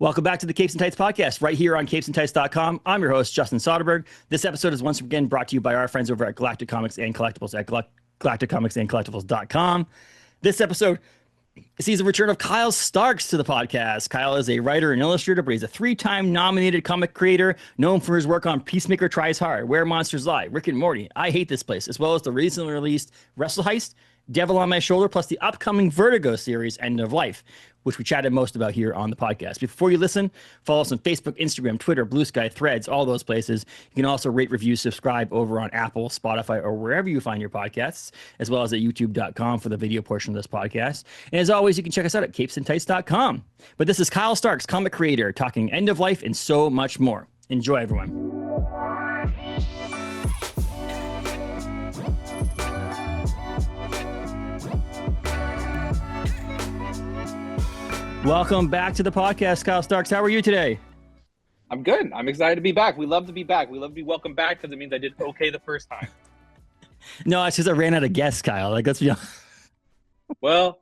Welcome back to the Capes and Tights podcast right here on capesandtights.com. I'm your host, Justin Soderberg. This episode is once again brought to you by our friends over at Galactic Comics and Collectibles at galacticcomicsandcollectibles.com. This episode sees the return of Kyle Starks to the podcast. Kyle is a writer and illustrator, but he's a three-time nominated comic creator known for his work on Peacemaker Tries Hard, Where Monsters Lie, Rick and Morty, I Hate This Place, as well as the recently released Wrestle Heist, Devil on My Shoulder, plus the upcoming Vertigo series, End of Life, which we chatted most about here on the podcast. Before you listen, follow us on Facebook, Instagram, Twitter, Blue Sky, Threads, all those places. You can also rate, review, subscribe over on Apple, Spotify, or wherever you find your podcasts, as well as at youtube.com for the video portion of this podcast. And as always, you can check us out at capesandtights.com. But this is Kyle Starks, comic creator, talking End of Life and so much more. Enjoy, everyone. Welcome back to the podcast, Kyle Starks. How are you today? I'm good. I'm excited to be back. We love to be back. We love to be welcome back because it means I did okay the first time. No, it's because I ran out of guests, Kyle. Like, let's be honest. Well,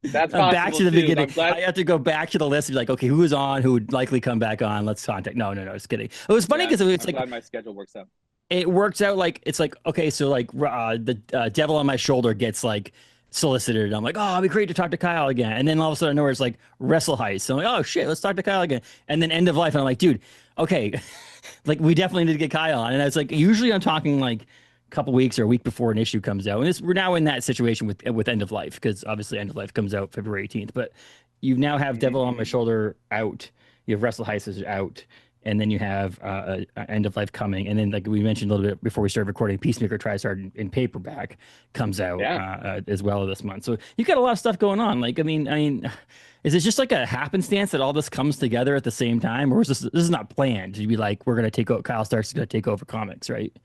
that's possible back to the too. beginning. I have to go back to the list and be like, okay, who is on? Who would likely come back on? Let's contact. No, just kidding. It was funny because it's like glad my schedule works out. It works out like it's like okay, so like the Devil on My Shoulder gets like solicited. I'm like, oh, it'd be great to talk to Kyle again. And then all of a sudden, nowhere it's like Wrestle Heist. So I'm like, oh shit, let's talk to Kyle again. And then End of Life, and I'm like, dude, okay, like we definitely need to get Kyle on. And it's like usually I'm talking like a couple weeks or a week before an issue comes out. And we're now in that situation with End of Life because obviously End of Life comes out February 18th. But you now have Devil on My Shoulder out. You have Wrestle Heist is out. And then you have End of Life coming. And then, like we mentioned a little bit before we started recording, Peacemaker Tries Hard in paperback comes out as well this month. So you got a lot of stuff going on. Like, I mean, is it just like a happenstance that all this comes together at the same time? Or is this is not planned to be like, we're going to take over, Kyle Starks is going to take over comics, right?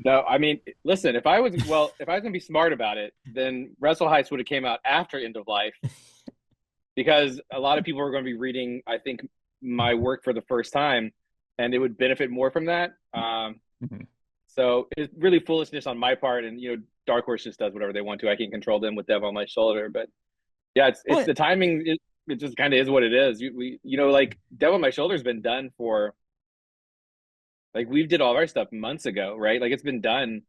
No, I mean, listen, if I was going to be smart about it, then Wrestle Heist would have came out after End of Life because a lot of people are going to be reading, I think, my work for the first time. And it would benefit more from that. So it's really foolishness on my part. And, Dark Horse just does whatever they want to. I can't control them with Devil on My Shoulder. But yeah, it's the timing. It just kind of is what it is. Like Devil on My Shoulder has been done for, like we did all of our stuff months ago, right? Like it's been done.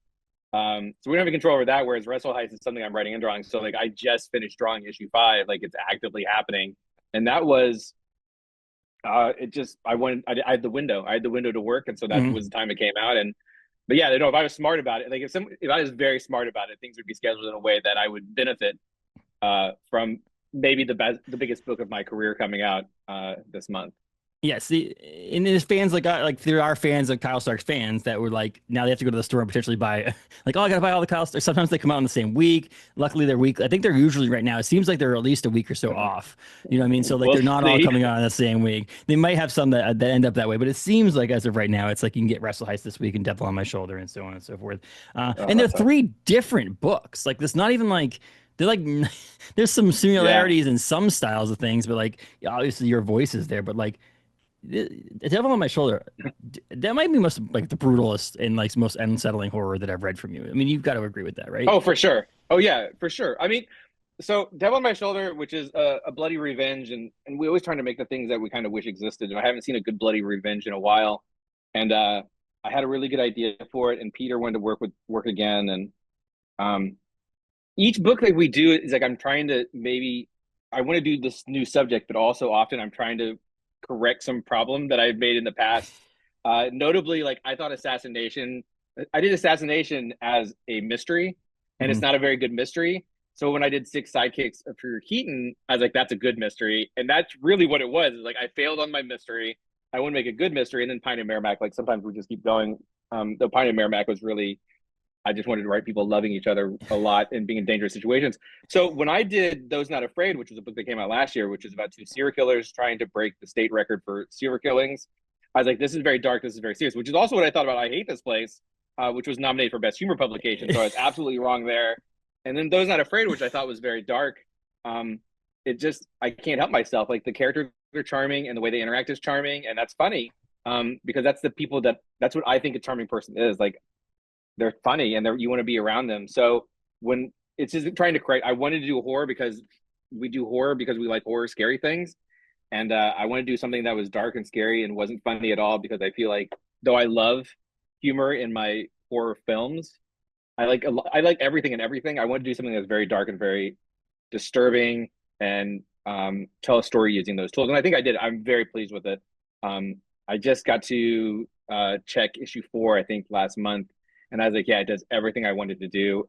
So we don't have any control over that. Whereas Wrestle Heist is something I'm writing and drawing. So like I just finished drawing issue 5. Like it's actively happening. And that was, I had the window to work, and so that was the time it came out. But yeah, if I was smart about it, like if I was very smart about it, things would be scheduled in a way that I would benefit from maybe the biggest book of my career coming out this month. Yes, and there's fans like there are fans of Kyle Starks fans that were like now they have to go to the store and potentially buy like I gotta buy all the Kyle Starks. Sometimes they come out in the same week. Luckily they're week. I think they're usually right now. It seems like they're at least a week or so off. You know what I mean? So like they're not all coming out in the same week. They might have some that end up that way, but it seems like as of right now, it's like you can get Wrestle Heist this week and Devil on My Shoulder and so on and so forth. And they're 3 different books. Like there's not even like. They're like, there's some similarities in some styles of things, but like obviously your voice is there, but like. The Devil on My Shoulder, that might be most like the brutalest and like most unsettling horror that I've read from you. I mean, you've got to agree with that, right? Oh, for sure. Oh yeah, for sure. I mean, so Devil on My Shoulder, which is a bloody revenge, and we always trying to make the things that we kind of wish existed. And I haven't seen a good bloody revenge in a while, and I had a really good idea for it, and Peter wanted to work again, and each book that we do is like I'm trying to I want to do this new subject, but also often I'm trying to correct some problem that I've made in the past. Notably, like I did Assassination as a mystery, and it's not a very good mystery. So when I did 6 Sidekicks for Keaton, I was like, that's a good mystery. And that's really what it was. Like I failed on my mystery. I want to make a good mystery. And then Pine and Merrimack, like sometimes we just keep going. The Pine and Merrimack was really, I just wanted to write people loving each other a lot and being in dangerous situations. So when I did Those Not Afraid, which was a book that came out last year, which is about 2 serial killers trying to break the state record for serial killings, I was like, this is very dark. This is very serious, which is also what I thought about I Hate This Place, which was nominated for Best Humor Publication. So I was absolutely wrong there. And then Those Not Afraid, which I thought was very dark. I can't help myself. Like the characters are charming and the way they interact is charming. And that's funny because that's the people that's what I think a charming person is. Like, they're funny and you want to be around them. So when it's just trying to correct, I wanted to do horror because we do horror because we like horror, scary things. and I wanted to do something that was dark and scary and wasn't funny at all because I feel like though I love humor in my horror films, I like everything and everything. I want to do something that's very dark and very disturbing and tell a story using those tools. And I think I did. I'm very pleased with it. I just got to check issue 4, I think, last month. And I was like, yeah, it does everything I wanted to do.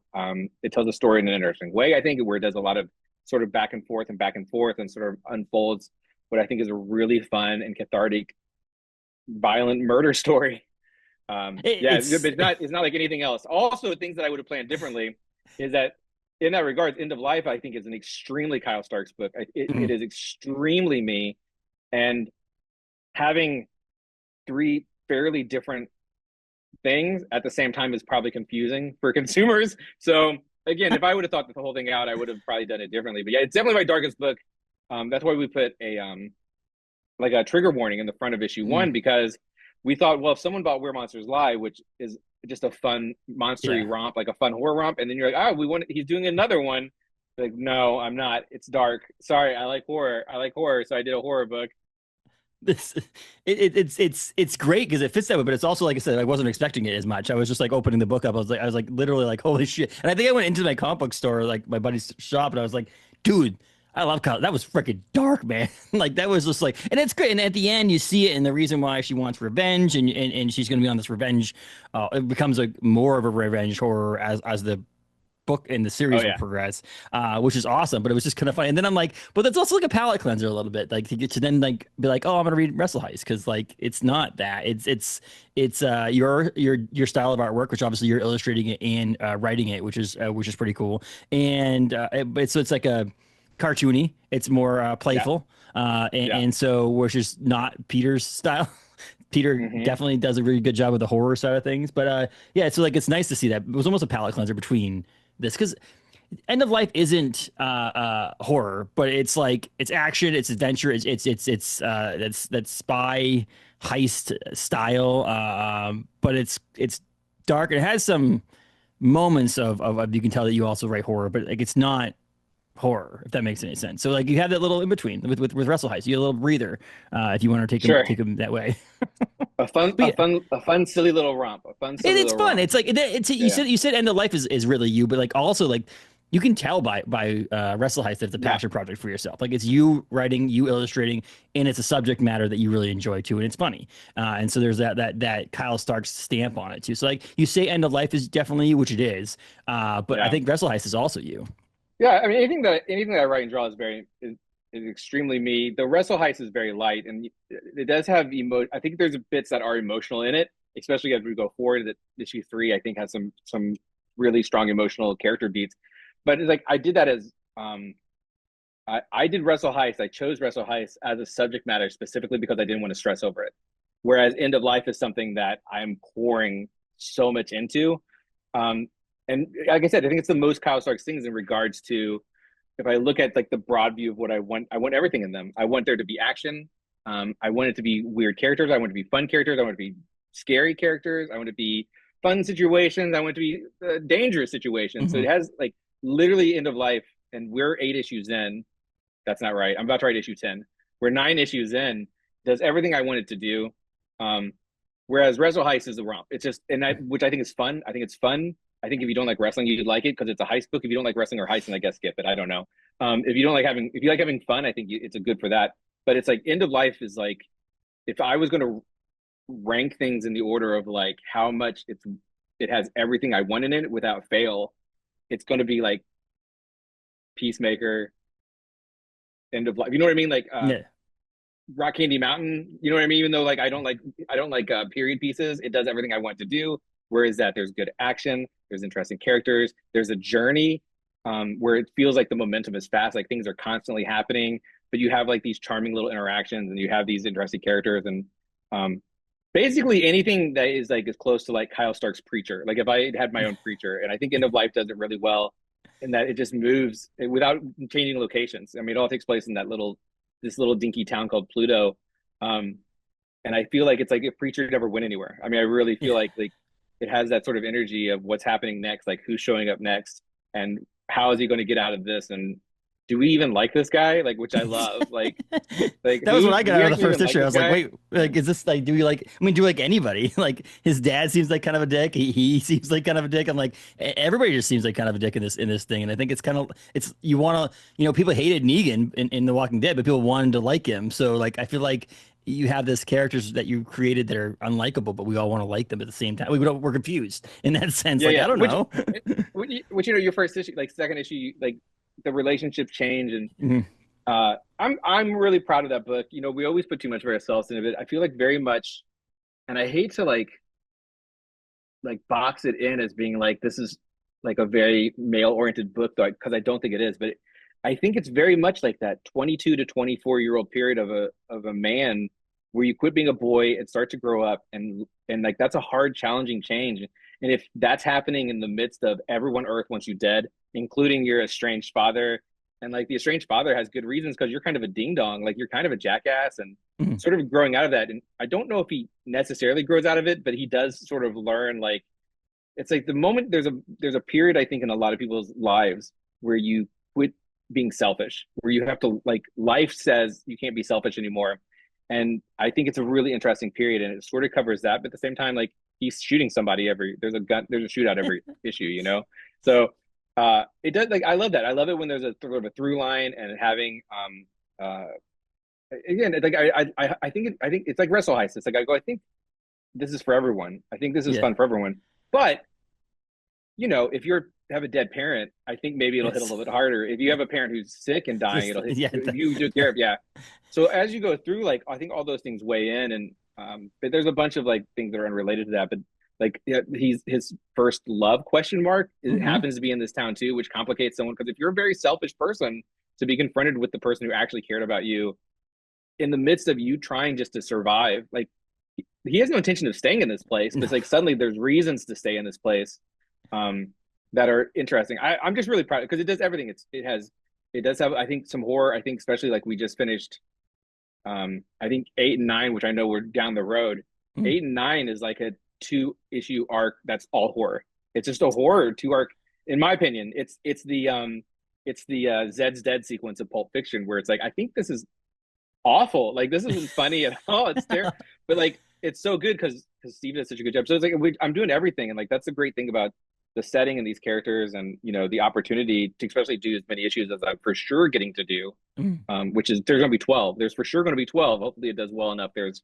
It tells a story in an interesting way, I think, where it does a lot of sort of back and forth and sort of unfolds what I think is a really fun and cathartic, violent murder story. Yeah, It's but it's not like anything else. Also, things that I would have planned differently is that in that regard, End of Life, I think, is an extremely Kyle Starks book. It is extremely me, and having 3 fairly different things at the same time is probably confusing for consumers. So again, if I would have thought the whole thing out, I would have probably done it differently. But yeah, it's definitely my darkest book. That's why we put a like a trigger warning in the front of issue 1 because we thought, well, if someone bought Where Monsters Lie, which is just a fun monstery yeah. romp, like a fun horror romp, and then you're like, oh, he's doing another one. Like, no, I'm not. It's dark. Sorry, I like horror. I like horror, so I did a horror book. This it's great because it fits that way, but it's also like I said, I wasn't expecting it as much. I was just like opening the book up. I was like literally like, holy shit. And I think I went into my comic book store, like my buddy's shop, and I was like, dude, I love comics. That was freaking dark, man. Like that was just like, and it's great. And at the end, you see it, and the reason why she wants revenge, and she's going to be on this revenge. It becomes a more of a revenge horror as the book and the Oh series will yeah, progress, which is awesome. But it was just kind of funny. And then I'm like, but that's also like a palate cleanser a little bit, like to get to then like be like, oh, I'm gonna read Wrestle Heist because like it's not that. It's your style of artwork, which obviously you're illustrating it and writing it, which is pretty cool. And so it's like a cartoony. It's more yeah, playful, yeah. and so which is not Peter's style. Peter Mm-hmm. definitely does a really good job with the horror side of things. But yeah, so like it's nice to see that. It was almost a palate cleanser between this because End of Life isn't horror, but it's like it's action, it's adventure, that's spy heist style. But it's dark. It has some moments of you can tell that you also write horror, but like it's not horror, if that makes any sense. So like you have that little in between with Wrestle Heist. You get a little breather if you want to Sure. take them that way. But yeah, A fun, silly little romp. A fun, silly it's little fun. romp. It's like it's Yeah, yeah, you said End of Life is really you, but like also like you can tell by Wrestle Heist that it's a yeah, passion project for yourself. Like it's you writing, you illustrating, and it's a subject matter that you really enjoy too, and it's funny. And so there's that Kyle Stark's stamp on it too. So like you say End of Life is definitely you, which it is. But I yeah. think Wrestle Heist is also you. Yeah, I mean, anything that I write and draw is extremely me. The Wrestle Heist is very light, and it does have I think there's bits that are emotional in it, especially as we go forward. That issue 3, I think, has some really strong emotional character beats. But it's like I did that as I did Wrestle Heist. I chose Wrestle Heist as a subject matter specifically because I didn't want to stress over it. Whereas End of Life is something that I'm pouring so much into. Um, and like I said, I think it's the most Kyle Starks things in regards to if I look at like the broad view of what I want everything in them. I want there to be action. I want it to be weird characters. I want it to be fun characters. I want it to be scary characters. I want it to be fun situations. I want it to be dangerous situations. So Mm-hmm. it has like literally End of Life, and we're 8 issues in. That's not right. I'm about to write issue 10. We're 9 issues in. Does everything I wanted to do. Um, Whereas Wrestle Heist is a romp. It's just, which I think is fun. I think it's fun. I think if you don't like wrestling, you'd like it because it's a heist book. If you don't like wrestling or heisting, I guess skip it. I don't know. If you like having fun, I think it's a good for that. But it's like End of Life is like, if I was going to rank things in the order of like how much it has everything I want in it without fail, it's going to be like Peacemaker, End of Life. You know what I mean? Like Yeah. Rock Candy Mountain. You know what I mean? Even though like I don't like period pieces, it does everything I want to do. Whereas that there's good action, there's interesting characters, there's a journey where it feels like the momentum is fast, like things are constantly happening, but you have like these charming little interactions and you have these interesting characters and um, basically anything that is like as close to like Kyle Stark's Preacher. Like if I had my own Preacher, and I think End of Life does it really well in that it just moves without changing locations. I mean, it all takes place in this little dinky town called Pluto. Um, and I feel like it's like if Preacher never went anywhere. I mean, I really feel Yeah. like it has that sort of energy of what's happening next, like who's showing up next, and how is he going to get out of this? And do we even like this guy? Like, which I love. Like That was what who I do got we out of the actually first even like issue. I this was like, guy? wait, Yeah. like, is this like, do we like, I mean, do we like anybody? Like, his dad seems like kind of a dick. He seems like kind of a dick. I'm like, everybody just seems like kind of a dick in this thing. And I think it's kind of, it's, you want to, people hated Negan in The Walking Dead, but people wanted to like him. So, like, I feel like you have this characters that you created that are unlikable, but we all want to like them at the same time. We're confused in that sense. Yeah, Like, yeah. I don't know. Which your first issue, like second issue, like the relationships change, and Mhm. I'm really proud of that book. We always put too much of ourselves into it. I feel like very much, and I hate to like box it in as being like this is like a very male oriented book, though, because I don't think it is, but I think it's very much like that 22 to 24-year-old period of a man where you quit being a boy and start to grow up, and like that's a hard, challenging change. And if that's happening in the midst of everyone Earth wants you dead, including your estranged father, and like the estranged father has good reasons because you're kind of a ding dong, like you're kind of a jackass, and Mhm. sort of growing out of that. And I don't know if he necessarily grows out of it, but he does sort of learn like it's like the moment there's a period I think in a lot of people's lives where you quit being selfish, where you have to like life says you can't be selfish anymore. And I think it's a really interesting period and it sort of covers that, but at the same time, like he's shooting somebody there's a shootout every issue. So it does like I love that. I love it when there's a sort of a through line and having again like I think it's like Wrestle Heist. It's like I think this is for everyone. I think this is Yeah. fun for everyone. But if you have a dead parent, I think maybe it'll hit a It's, little bit harder. If you have a parent who's sick and dying, just, it'll hit. yeah. If you took care of, yeah. So as you go through, like I think all those things weigh in, and but there's a bunch of like things that are unrelated to that. But like yeah, he's his first love question mark. It Mhm. happens to be in this town too, which complicates someone because if you're a very selfish person, to be confronted with the person who actually cared about you in the midst of you trying just to survive, like he has no intention of staying in this place, but it's like suddenly there's reasons to stay in this place um, that are interesting. I'm just really proud because it does everything. It does have I think some horror. I think especially like we just finished. I think 8 and 9, which I know we're down the road. Mhm. 8 and 9 is like a 2 issue arc that's all horror. It's just a horror 2 arc. In my opinion, it's the Zed's Dead sequence of Pulp Fiction where it's like I think this is awful. Like this isn't funny at all. It's terrible, but like it's so good because Steve does such a good job. So it's like I'm doing everything, and like that's the great thing about the setting and these characters, and the opportunity to especially do as many issues as I'm for sure getting to do. Mhm. Which is there's going to be 12. There's for sure going to be 12. Hopefully it does well enough. There's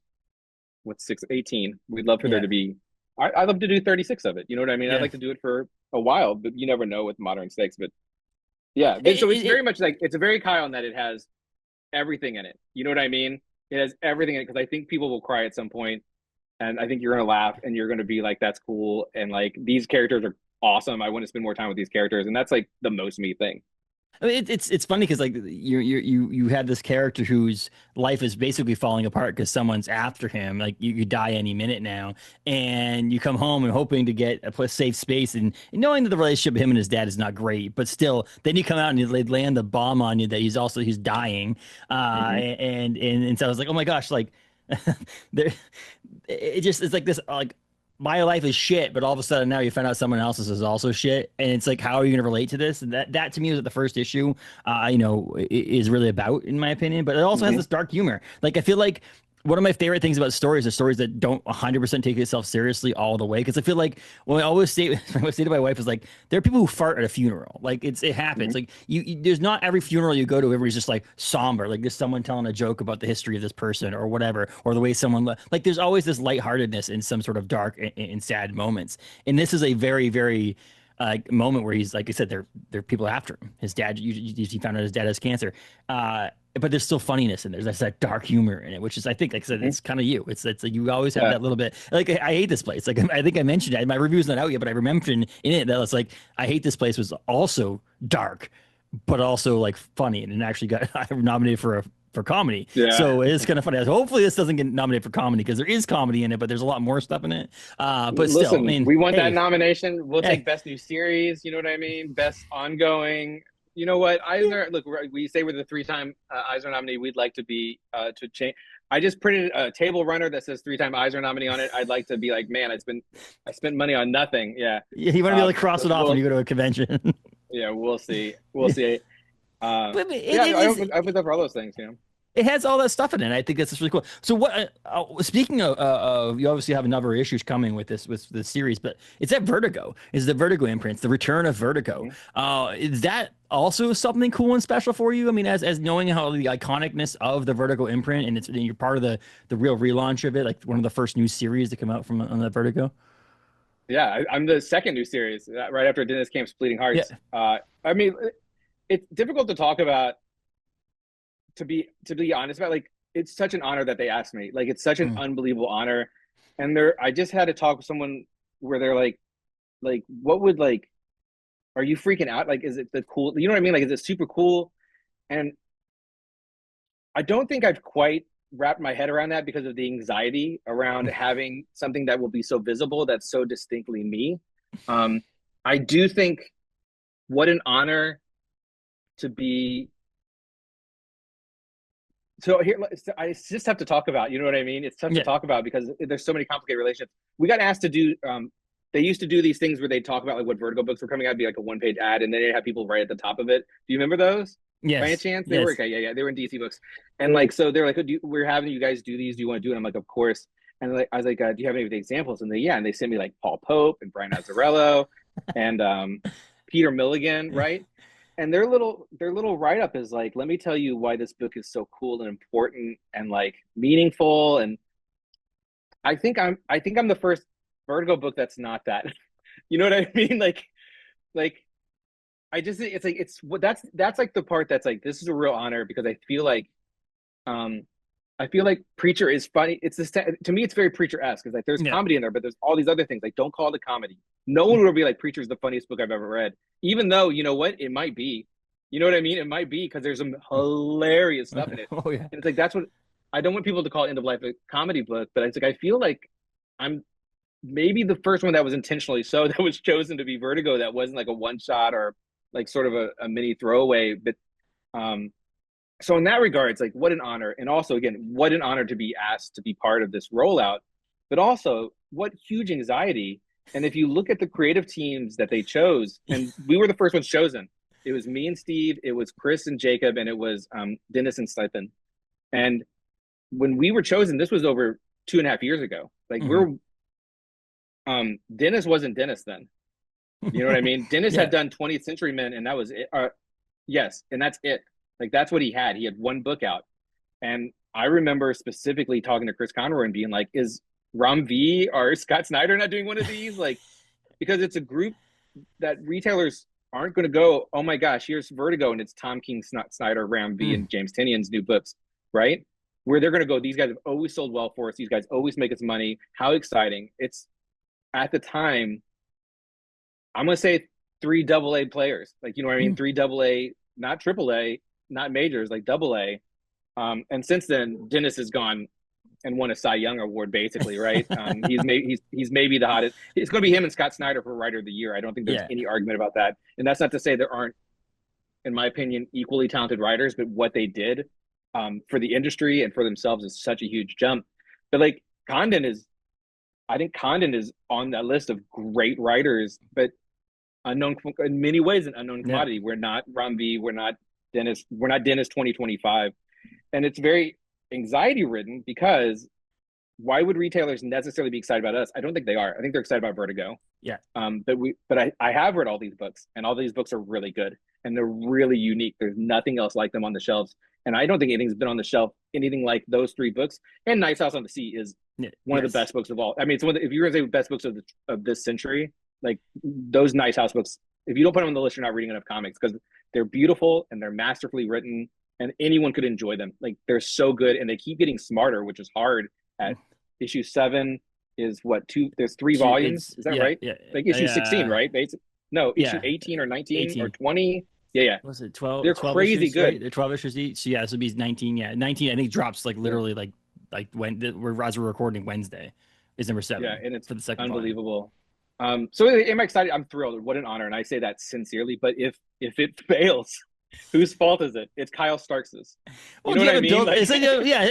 what's 6 18. We'd love for there Yeah. to be. I'd love to do 36 of it. You know what I mean? I'd Yeah. like to do it for a while, but you never know with modern stakes. But yeah, It, so it's it, very it, much like it's a very Kyle in that it has everything in it. You know what I mean? It has everything in it because I think people will cry at some point, and I think you're gonna laugh and you're gonna be like, "That's cool," and like these characters are awesome. I want to spend more time with these characters, and that's like the most me thing. I mean, it's funny because like you have this character whose life is basically falling apart because someone's after him. Like you could die any minute now, and you come home and hoping to get a safe space, and knowing that the relationship with him and his dad is not great, but still, then you come out and they land the bomb on you that he's dying, Mm-hmm. and so I was like, oh my gosh, like there, it's like this like my life is shit, but all of a sudden now you find out someone else's is also shit, and it's like, how are you going to relate to this? And that to me is what the first issue, is really about, in my opinion. But it also has Mm-hmm. this dark humor. Like I feel like one of my favorite things about stories are stories that don't 100% take itself seriously all the way. Because I feel like when I always say, I always say to my wife is like, there are people who fart at a funeral. Like it happens. Mm-hmm. Like there's not every funeral you go to, everybody's just like somber. Like there's someone telling a joke about the history of this person or whatever, or the way someone like there's always this lightheartedness in some sort of dark and sad moments. And this is a very, very moment where he's like I said, there are people after him. His dad, he found out his dad has cancer. But there's still funniness in there. There's that dark humor in it, which is, I think, like I said, Mm-hmm. it's kind of you. It's like you always have Yeah. that little bit. Like I hate this place. Like I think I mentioned it. My review's not out yet, but I remember in it that it's like I hate this place was also dark, but also like funny, and it actually got nominated for comedy. Yeah. So it's kind of funny. Hopefully, this doesn't get nominated for comedy because there is comedy in it, but there's a lot more stuff in it. But still, I Listen, mean, we want that hey, nomination. We'll hey, take best new series. You know what I mean? Best ongoing. You know what? Eisner, look, we say we're the three-time Eisner nominee. We'd like to be to change. I just printed a table runner that says three-time Eisner nominee on it. I'd like to be like, man, I spent money on nothing. Yeah. you want to be able to cross it off when We'll you go to a convention. yeah, we'll see. We'll see. But Yeah, it is. I would for all those things, you know. It has all that stuff in it. I think that's just really cool. So what? Speaking of, you obviously have another issues coming with the series, but it's at Vertigo. Is the Vertigo imprints, the return of Vertigo? Mhm. Is that also something cool and special for you? I mean, as knowing how the iconicness of the Vertigo imprint, and you're part of the real relaunch of it, like one of the first new series to come out from on the Vertigo. Yeah, I'm the second new series right after Dennis Camp's Bleeding Yeah. Hearts. I mean, it's difficult to talk about to be honest about. Like, it's such an honor that they asked me. Like, it's such an Mm. unbelievable honor, and I just had to talk with someone where they're like, what would like, are you freaking out? Like, is it the cool? You know what I mean? Like, is it super cool? And I don't think I've quite wrapped my head around that because of the anxiety around having something that will be so visible that's so distinctly me. Um, I do think what an honor to be. So here, I just have to talk about. You know what I mean? It's tough to Yeah. talk about because there's so many complicated relationships. We got asked to do. They used to do these things where they talk about like what Vertigo books were coming out, it'd be like a one-page ad, and then they have people right at the top of it. Do you remember those? By any Yes. chance? They were Yes. okay. Yeah, yeah. They were in DC books, and like so they're like, we're having you guys do these. Do you want to do it? I'm like, of course. And like I was like, do you have any examples? And they yeah, and they sent me like Paul Pope and Brian Azzarello, and Peter Milligan, right? And their little write up is like, let me tell you why this book is so cool and important and like meaningful. And I think I'm the first Vertigo book that's not that. You know what I mean? Like I just it's like it's what that's like the part that's like this is a real honor because um I feel like Preacher is funny. It's this to me it's very Preacher-esque because like there's Yeah. comedy in there, but there's all these other things. Like don't call it a comedy. No one will be like Preacher's the funniest book I've ever read, even though you know what it might be. You know what I mean? It might be because there's some hilarious stuff in it, Oh yeah. and it's like that's what I don't want people to call End of Life a comedy book, but it's like I feel like I'm maybe the first one that was intentionally so that was chosen to be Vertigo that wasn't like a one shot or like sort of a mini throwaway, but um so in that regard, it's like what an honor, and also again, what an honor to be asked to be part of this rollout, but also what huge anxiety. And if you look at the creative teams that they chose, and we were the first ones chosen, it was me and Steve, it was Chris and Jacob, and it was Dennis and Stipin. And when we were chosen, this was over 2.5 years ago. Like Mhm. we're Dennis wasn't Dennis then. You know what I mean? Dennis had Yeah. done 20th Century Men, and that was it. Yes, and that's it. Like that's what he had. He had one book out, and I remember specifically talking to Chris Conroy and being like, "Is Ram V or Scott Snyder not doing one of these?" Like because it's a group that retailers aren't going to go. Oh my gosh, here's Vertigo, and it's Tom King, Snyder, Ram V, Mm. and James Tynion's new books, right? Where they're going to go. These guys have always sold well for us. These guys always make us money. How exciting! It's at the time I'm gonna say three double A players. Like you know what I mean? Mm. Three double A, not triple A, not majors, like double A. And since then, Dennis has gone and won a Cy Young award, basically, right? He's maybe the hottest. It's going to be him and Scott Snyder for Writer of the Year. I don't think there's Yeah. any argument about that. And that's not to say there aren't, in my opinion, equally talented writers, but what they did for the industry and for themselves is such a huge jump. But like Condon is, I think Condon is on that list of great writers, but unknown in many ways an unknown Yeah. commodity. We're not Rumby, we're not Dennis 2025. And it's very anxiety ridden because why would retailers necessarily be excited about us? I don't think they are. I think they're excited about Vertigo. Yeah. But I have read all these books, and all these books are really good and they're really unique. There's nothing else like them on the shelves, and I don't think anything's been on the shelf anything like those three books. And Nice House on the Sea is Yeah. one of the Yes. best books of all. I mean, it's one. If you're gonna say best books of this century, like those Nice House books, if you don't put them on the list, you're not reading enough comics because they're beautiful and they're masterfully written, and anyone could enjoy them. Like they're so good, and they keep getting smarter, which is hard. At issue 7 is what two? There's three volumes. It's Is that yeah. right? Yeah. Like issue 16, right? Basically, no, issue Yeah. 18 or 19 or 18. 20. Yeah, yeah, Was it 12, they're 12 crazy issues, right? good. They're 12 issues each. So yeah, so it'd be 19. Yeah. 19, I think drops like Yeah, literally like when we're as we're recording Wednesday is number yeah, 7 and it's for the second volume. unbelievable. So am I excited? I'm thrilled. What an honor, and I say that sincerely. But if it fails, whose fault is it? It's Kyle Starks's. You Well, know do you what I haven't mean? built? Like, It's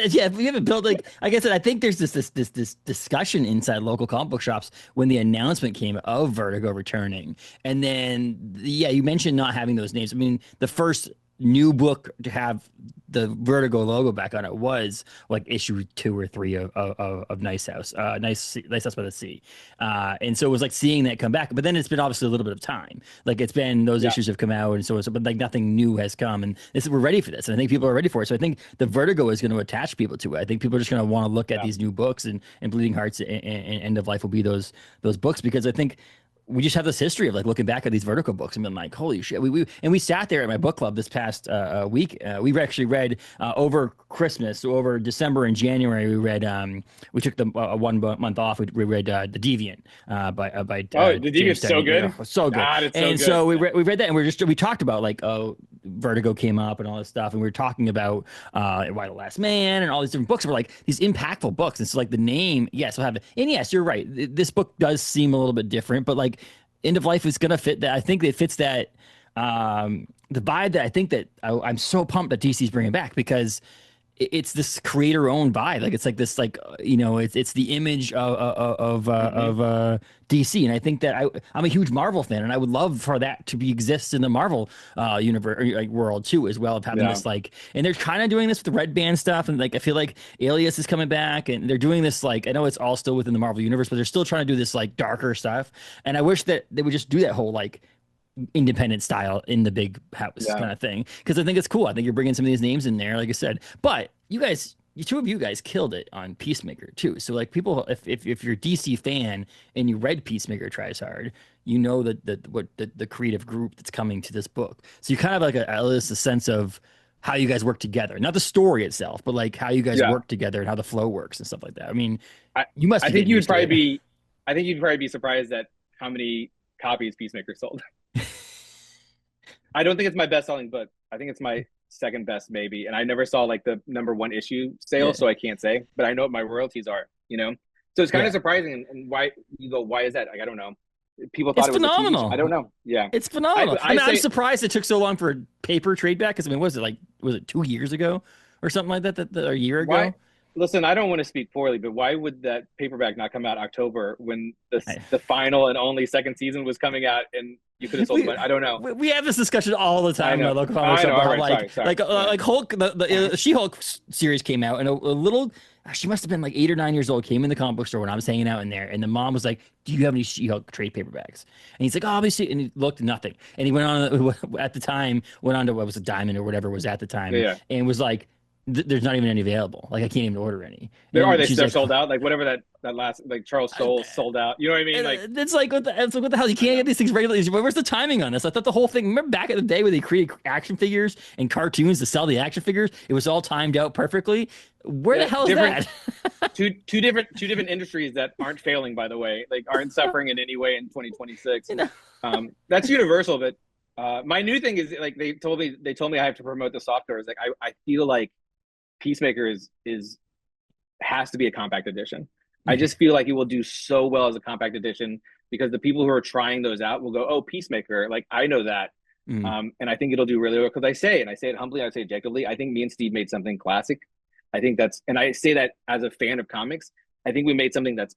like, yeah. We haven't built like I said. I think there's this discussion inside local comic book shops when the announcement came of Vertigo returning, and then yeah, you mentioned not having those names. I mean, the first new book to have the Vertigo logo back on it was like issue 2 or 3 of Nice House, Nice House by the Sea, and so it was like seeing that come back. But then it's been obviously a little bit of time. Like it's been those Yeah, issues have come out and so on, but like nothing new has come, and we're ready for this, and I think people are ready for it. So I think the Vertigo is going to attach people to it. I think people are just going to want to look at yeah, these new books, and Bleeding Hearts and End of Life will be those books because I think we just have this history of like looking back at these Vertigo books and being like, holy shit. We sat there at my book club this past week. We actually read over Christmas, so over December and January. We took the 1 month off. We read The Deviant by oh, the James Deviant's so Tynion. good. Oh, so good. God, it's so And good. so Yeah, we read that, and we talked about like, oh, Vertigo came up and all this stuff, and we were talking about Why the Last Man and all these different books. Were like these impactful books, and so like the name, yes, we'll have it. And yes, you're right. This book does seem a little bit different, but like End of Life is gonna fit that. I think it fits that the vibe that I think that I'm so pumped that DC's bringing back because it's this creator owned vibe. Like it's like this, like it's the image hmm of DC, and I think that I'm a huge Marvel fan, and I would love for that to be exist in the Marvel universe, or, like, world too, as well, of having yeah, this like, and they're kind of doing this with the Red Band stuff, and like I feel like Alias is coming back, and they're doing this like I know it's all still within the Marvel universe, but they're still trying to do this like darker stuff, and I wish that they would just do that whole like independent style in the big house yeah. kind of thing because I think it's cool. I think you're bringing some of these names in there, like I said. But you two of you guys killed it on Peacemaker too. So like people, if you're a DC fan and you read Peacemaker Tries Hard, you know the creative group that's coming to this book. So you kind of like at least a sense of how you guys work together, not the story itself, but like how you guys Yeah. work together and how the flow works and stuff like that. I mean, I you must I be think getting you would used to probably it. be I think you'd probably be surprised at how many copies Peacemaker sold. I don't think it's my best selling book. I think it's my second best maybe. And I never saw like the number 1 issue sale, Yeah, so I can't say, but I know what my royalties are, you know? So it's kind of yeah, surprising and why you go, why is that? Like, I don't know. People it's thought it was a TV show. I don't phenomenal. know. Yeah. It's phenomenal. I I mean, I'm say surprised it took so long for a paper trade back. Because I mean, was it 2 years ago or something like that? Or a year why ago? listen, I don't want to speak poorly, but why would that paperback not come out October when I, the final and only second season was coming out and you could have sold a we, bunch? I don't know. we have this discussion all the I time in my know. local comic I shop know. about All how right. Sorry. Sorry. Yeah. like Hulk, the She-Hulk series came out, and a little. She must have been like 8 or 9 years old. Came in the comic book store when I was hanging out in there, and the mom was like, "Do you have any She-Hulk trade paperbacks?" And he's like, "Oh, obviously." And he looked, nothing. And he went on at the time, went on to what was a Diamond or whatever was at the time, Yeah. Yeah. and was like, "There's not even any available. Like I can't even order any." There are And they she's they're like, sold out like whatever that last like Charles Soule sold out. You know what I mean? Like it's like what the hell? You I can't know. get these things regularly. Where's the timing on this? I thought the whole thing. Remember back in the day where they created action figures and cartoons to sell the action figures? It was all timed out perfectly. Where the Yeah, hell is different that? two different industries that aren't failing by the way, like aren't suffering in any way in 2026. You know? That's universal. But my new thing is like they told me I have to promote the soft covers. Like I feel like Peacemaker is has to be a compact edition. I Mhm. just feel like it will do so well as a compact edition because the people who are trying those out will go, "Oh, Peacemaker!" Like I know that, Mhm. and I think it'll do really well because I say it humbly, I say it objectively. I think me and Steve made something classic. I think that's, and I say that as a fan of comics. I think we made something that's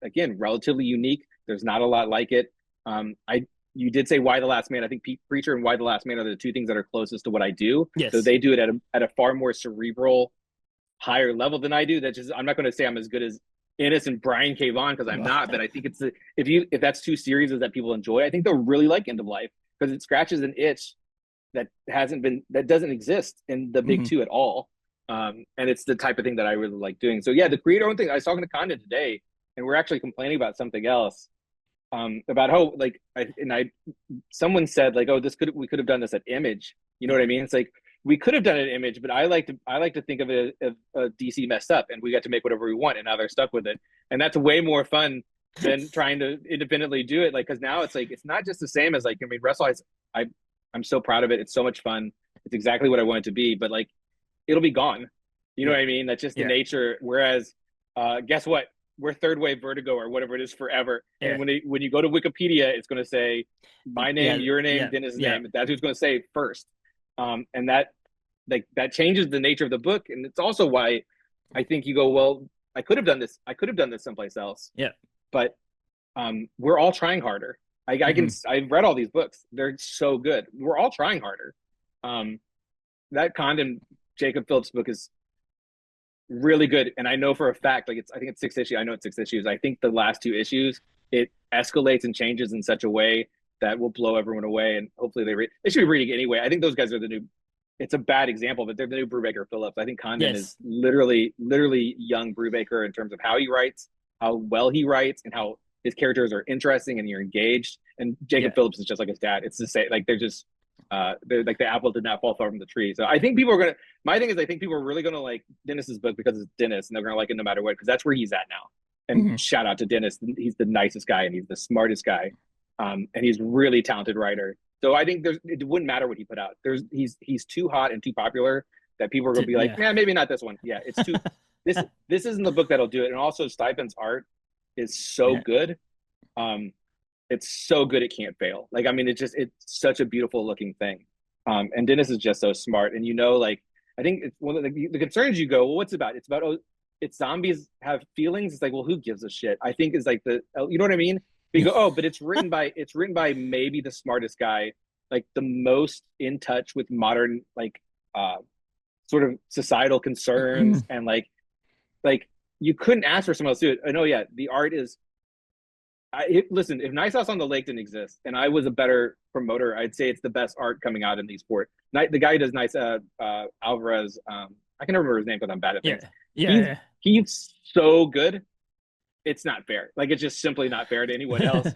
again relatively unique. There's not a lot like it. I You did say Why the Last Man. I think Pete Preacher and Why the Last Man are the two things that are closest to what I do. So Yes. they do it at a far more cerebral higher level than I do. That's just I'm not going to say I'm as good as Ennis and Brian K. Vaughan because I'm not. But I think it's if that's two series that people enjoy, I think they'll really like End of Life because it scratches an itch that doesn't exist in the big Mhm. two at all. And it's the type of thing that I really like doing. So yeah, the creator owned thing. I was talking to Condon today, and we're actually complaining about something else. About how like someone said like, oh, we could have done this at Image. You know what I mean? It's like we could have done it at Image, but I like to think of it as DC messed up and we got to make whatever we want, and now they're stuck with it, and that's way more fun than trying to independently do it. Like because now it's like it's not just the same as like I mean, Wrestle Heist, I I'm so proud of it. It's so much fun. It's exactly what I want it to be, but like it'll be gone. You know Yeah. what I mean? That's just the Yeah. nature. Whereas, guess what? We're third wave Vertigo or whatever it is forever. And Yeah. when you go to Wikipedia, it's going to say my name, Yeah. your name, Yeah. Dennis's Yeah. name. That's who's going to say first. And that like that changes the nature of the book, and it's also why I think you go, well, I could have done this. I could have done this someplace else, Yeah. but we're all trying harder. I can Mhm. I've read all these books; they're so good. We're all trying harder. that Condon Jacob Phillips book is really good, and I know for a fact, like I think it's 6 issues. I know it's 6 issues. I think the last 2 issues it escalates and changes in such a way that will blow everyone away, and hopefully they should be reading it anyway. I think those guys are the new. It's a bad example, but they're the new Brubaker Phillips. I think Condon is Yes. literally young Brubaker in terms of how he writes, how well he writes, and how his characters are interesting and you're engaged. And Yeah. Jacob Phillips is just like his dad. It's the same. Like they're like the apple did not fall far from the tree. So I think people are gonna. My thing is, I think people are really gonna like Dennis's book because it's Dennis, and they're gonna like it no matter what because that's where he's at now. And Mhm. shout out to Dennis. He's the nicest guy and he's the smartest guy, and he's really talented writer. So I think it wouldn't matter what he put out. He's too hot and too popular that people are gonna be like, Yeah. yeah, maybe not this one. Yeah, it's too. This isn't the book that'll do it. And also, Stipend's art is so Yeah. good. Um, it's so good it can't fail. Like I mean, it's such a beautiful looking thing. And Dennis is just so smart. And like I think it's one of the concerns you go, well, what's it about? It's about it's zombies have feelings. It's like, well, who gives a shit? I think is like you know what I mean? But you go, oh, but it's written by maybe the smartest guy, like the most in touch with modern uh sort of societal concerns and like you couldn't ask for someone else to do it. I know, yeah, the art is listen, if Nice House on the Lake didn't exist and I was a better promoter, I'd say it's the best art coming out in the sport. The guy who does Nice Alvarez, I can never remember his name because I'm bad at Yeah. things. Yeah. He's Yeah. he's so good. It's not fair. Like it's just simply not fair to anyone else.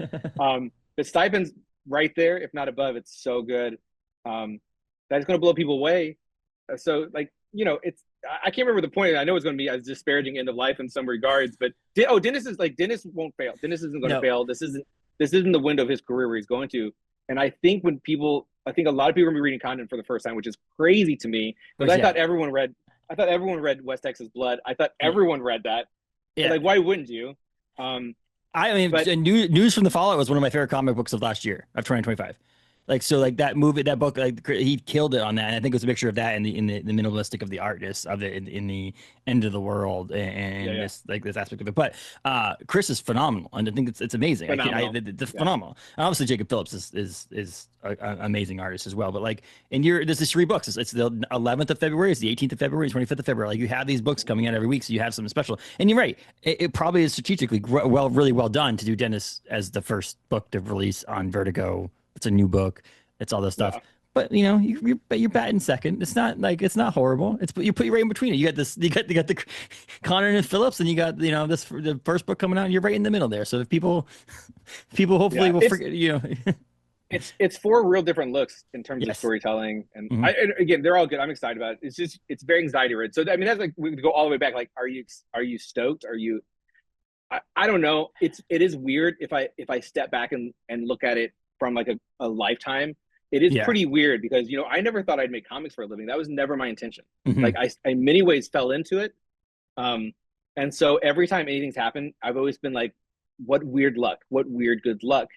The stipend's right there, if not above. It's so good. That's going to blow people away. So like it's I can't remember the point. I know it's going to be a disparaging end of life in some regards, but Dennis won't fail. Dennis isn't going to No. fail. This isn't the window of his career where he's going to. And I think I think a lot of people are going to be reading content for the first time, which is crazy to me because Which, yeah. I thought everyone read West Texas Blood. I thought Yeah. everyone read that. And Yeah. like, why wouldn't you? Um, I mean, but News from the Fallout was one of my favorite comic books of last year of 2025. Like so, like that book, like he killed it on that. And I think it was a mixture of that and the minimalistic of the artist of the in the end of the world and yeah, this aspect of it. But Chris is phenomenal, and I think it's amazing. phenomenal. The Yeah, phenomenal. And obviously Jacob Phillips is an amazing artist as well. But like there's this 3 books. It's the 11th of February, it's the 18th of February, 25th of February. Like you have these books coming out every week, so you have something special. And you're right, it probably is strategically really well done to do Dennis as the first book to release on Vertigo. It's a new book. It's all this stuff. yeah, But you're batting second. It's not horrible. It's you put you right in between it. You got the Connor and Phillips, and you got the first book coming out. And you're right in the middle there. So if people hopefully yeah. will It's forget it's 4 real different looks in terms of Yes. storytelling, and Hmm. and again, they're all good. I'm excited about it. It's very anxiety ridden. So I mean, that's like we go all the way back. Like, are you stoked? Are you? I don't know. It is weird if I step back and look at it from like a lifetime. It is Yeah. pretty weird because I never thought I'd make comics for a living. That was never my intention. Hmm. Like I in many ways fell into it. Um, and so every time anything's happened, I've always been like, what weird luck, what weird good luck.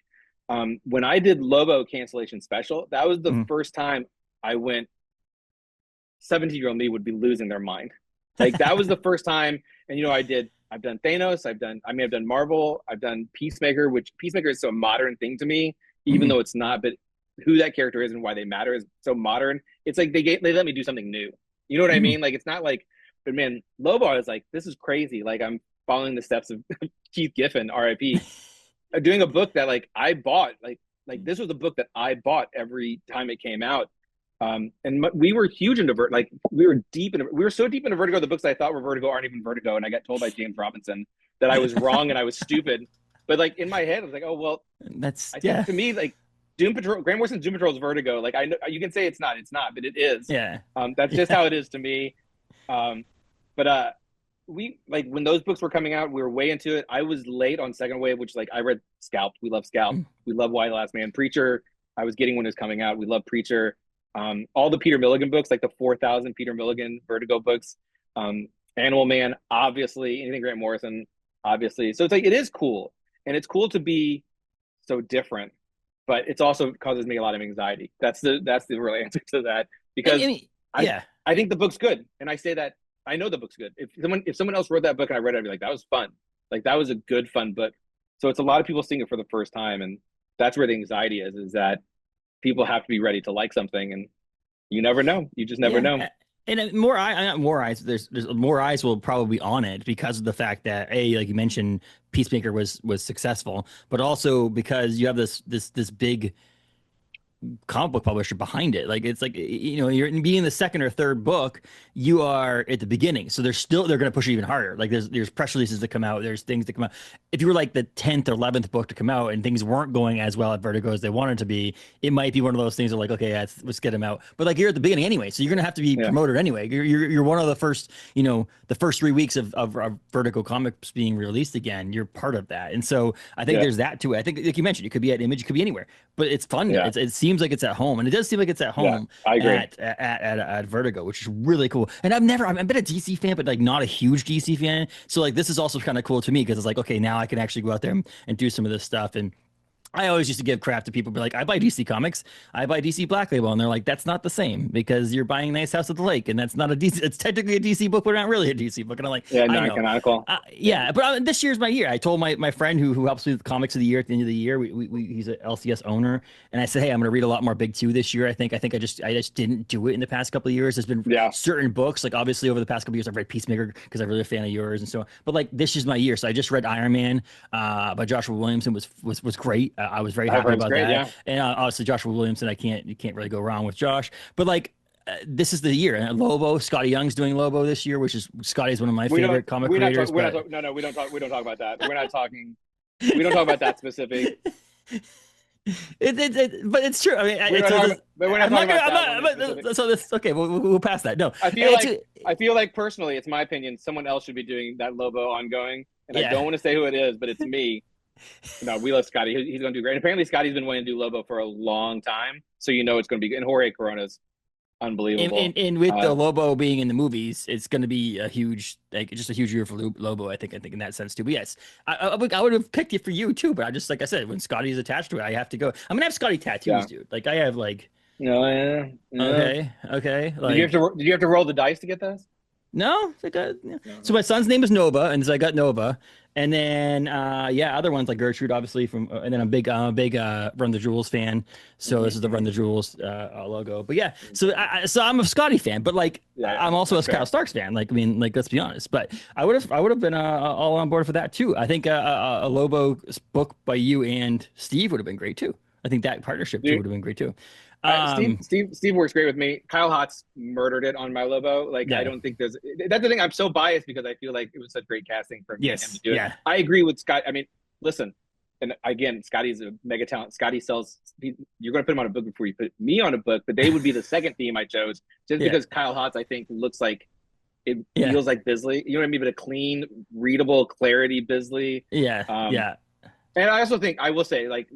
When I did Lobo cancellation special, that was the Hmm. first time I went, 17-year-old me would be losing their mind. Like that was the first time. And I've done Thanos, I've done Marvel, I've done Peacemaker, which Peacemaker is so modern thing to me, even Hmm. though it's not, but who that character is and why they matter is so modern. It's like they let me do something new. You know what I Hmm. mean? Like it's not like, but man, Lobo, I was like, this is crazy. Like I'm following the steps of Keith Giffen, RIP, doing a book that like I bought, like this was a book that I bought every time it came out. And we were huge into like we were so deep into Vertigo. The books I thought were Vertigo aren't even Vertigo, and I got told by James Robinson that I was wrong and I was stupid. But like in my head, I was like, oh well. That's I think yeah. to me, like Doom Patrol, Grant Morrison's Doom Patrol is Vertigo. Like I know you can say it's not, but it is. Yeah. That's just Yeah. how it is to me. Um, but we like when those books were coming out, we were way into it. I was late on Second Wave, which like I read Scalped. We love Scalped. We love Why the Last Man. Preacher, I was getting when it was coming out. We love Preacher. All the Peter Milligan books, like the 4,000 Peter Milligan Vertigo books. Um, Animal Man, obviously. Anything Grant Morrison, obviously. So it's like it is cool, and it's cool to be so different, but it's also causes me a lot of anxiety. That's the real answer to that because I Yeah. I think the book's good, and I say that I know the book's good. If someone else wrote that book and I read it, I'd be like, that was fun. Like that was a good fun book. So it's a lot of people seeing it for the first time, and that's where the anxiety is that people have to be ready to like something, and You never know. You just never Yeah. know. More eye, not more eyes. There's more eyes will probably be on it because of the fact that a like you mentioned, Peacemaker was successful, but also because you have this big comic book publisher behind it. Like it's like you're being the second or third book, you are at the beginning. So they're going to push it even harder. Like there's press releases that come out, there's things that come out. If you were like the 10th or 11th book to come out and things weren't going as well at Vertigo as they wanted to be, it might be one of those things that like okay, yeah, let's get them out. But like you're at the beginning anyway, so you're going to have to be Yeah. promoted anyway. You're one of the first, the first 3 weeks of Vertigo comics being released again. You're part of that, and so I think Yeah. there's that too. I think like you mentioned, it could be at Image, it could be anywhere, but it's fun there. Yeah. It seems like it's at home, and it does seem like it's at Yeah. home I agree. at Vertigo, which is really cool. And I've been a DC fan, but like not a huge DC fan. So like this is also kind of cool to me because it's like okay, now I can actually go out there and do some of this stuff. And I always used to give crap to people, be like, I buy DC comics, I buy DC Black Label, and they're like, that's not the same because you're buying Nice House at the Lake, and that's not a DC. It's technically a DC book, but not really a DC book. And I'm like, Yeah. I know, Non-canonical. Yeah. yeah, but this year's my year. I told my friend who helps me with comics of the year at the end of the year. He's an LCS owner, and I said, hey, I'm going to read a lot more Big Two this year. I think I just didn't do it in the past couple of years. There's been Yeah. certain books, like obviously over the past couple of years, I've read Peacemaker because I'm really a fan of yours and so on. But like this is my year, so I just read Iron Man by Joshua Williamson was great. I was very I've happy heard it's about great. that. Yeah. And obviously Joshua Williamson, you can't really go wrong with Josh. But like this is the year. And Lobo, Scotty Young's doing Lobo this year, which is Scotty's one of my We don't. favorite comic We're not. creators. We're not. But No, no. We don't talk. We don't talk about that. We're not talking. We don't talk about that specific. but it's true. I mean, We're not talking. But we're not I'm not talking gonna. about that one in specific. So this okay. We'll pass that. No, I feel it's, like. I feel like personally, it's my opinion. Someone else should be doing that Lobo ongoing, and I yeah. don't want to say who it is, but it's me. No, we love Scotty. He's going to do great. And apparently, Scotty's been wanting to do Lobo for a long time, so it's going to be good. And Jorge Corona's unbelievable. And with the Lobo being in the movies, it's going to be a huge, like, just a huge year for Lobo. I think in that sense too. But yes, I would have picked it for you too. But I just like I said, when Scotty's attached to it, I have to go. I'm gonna have Scotty tattoos, Yeah. dude. Like I have like. No, yeah, yeah. Okay. Like, Did you have to roll the dice to get those? no, it's like No. so my son's name is Nova, and so I got Nova, and then other ones like Gertrude, obviously from, and then I'm a big Run the Jewels fan, so this is the Run the Jewels logo. But yeah, so I'm a Scotty fan, but like I'm also a fair. Kyle Starks fan. Like I mean, like let's be honest. But I would have been all on board for that too. I think a Lobo book by you and Steve would have been great too. I think that partnership too Dude, would have been great too. Steve works great with me. Kyle Hotz murdered it on my Lobo. Like Yeah. I don't think that's the thing. I'm so biased because I feel like it was such great casting for me and him to do it. Yeah. I agree with Scott. I mean, listen, and again, Scotty's a mega talent. Scotty sells. You're going to put him on a book before you put me on a book, but they would be the second theme I chose just Yeah. because Kyle Hotz I think looks like it Yeah. feels like Bisley. You know what I mean? But a clean, readable, clarity Bisley. Yeah. Yeah. And I also think I will say like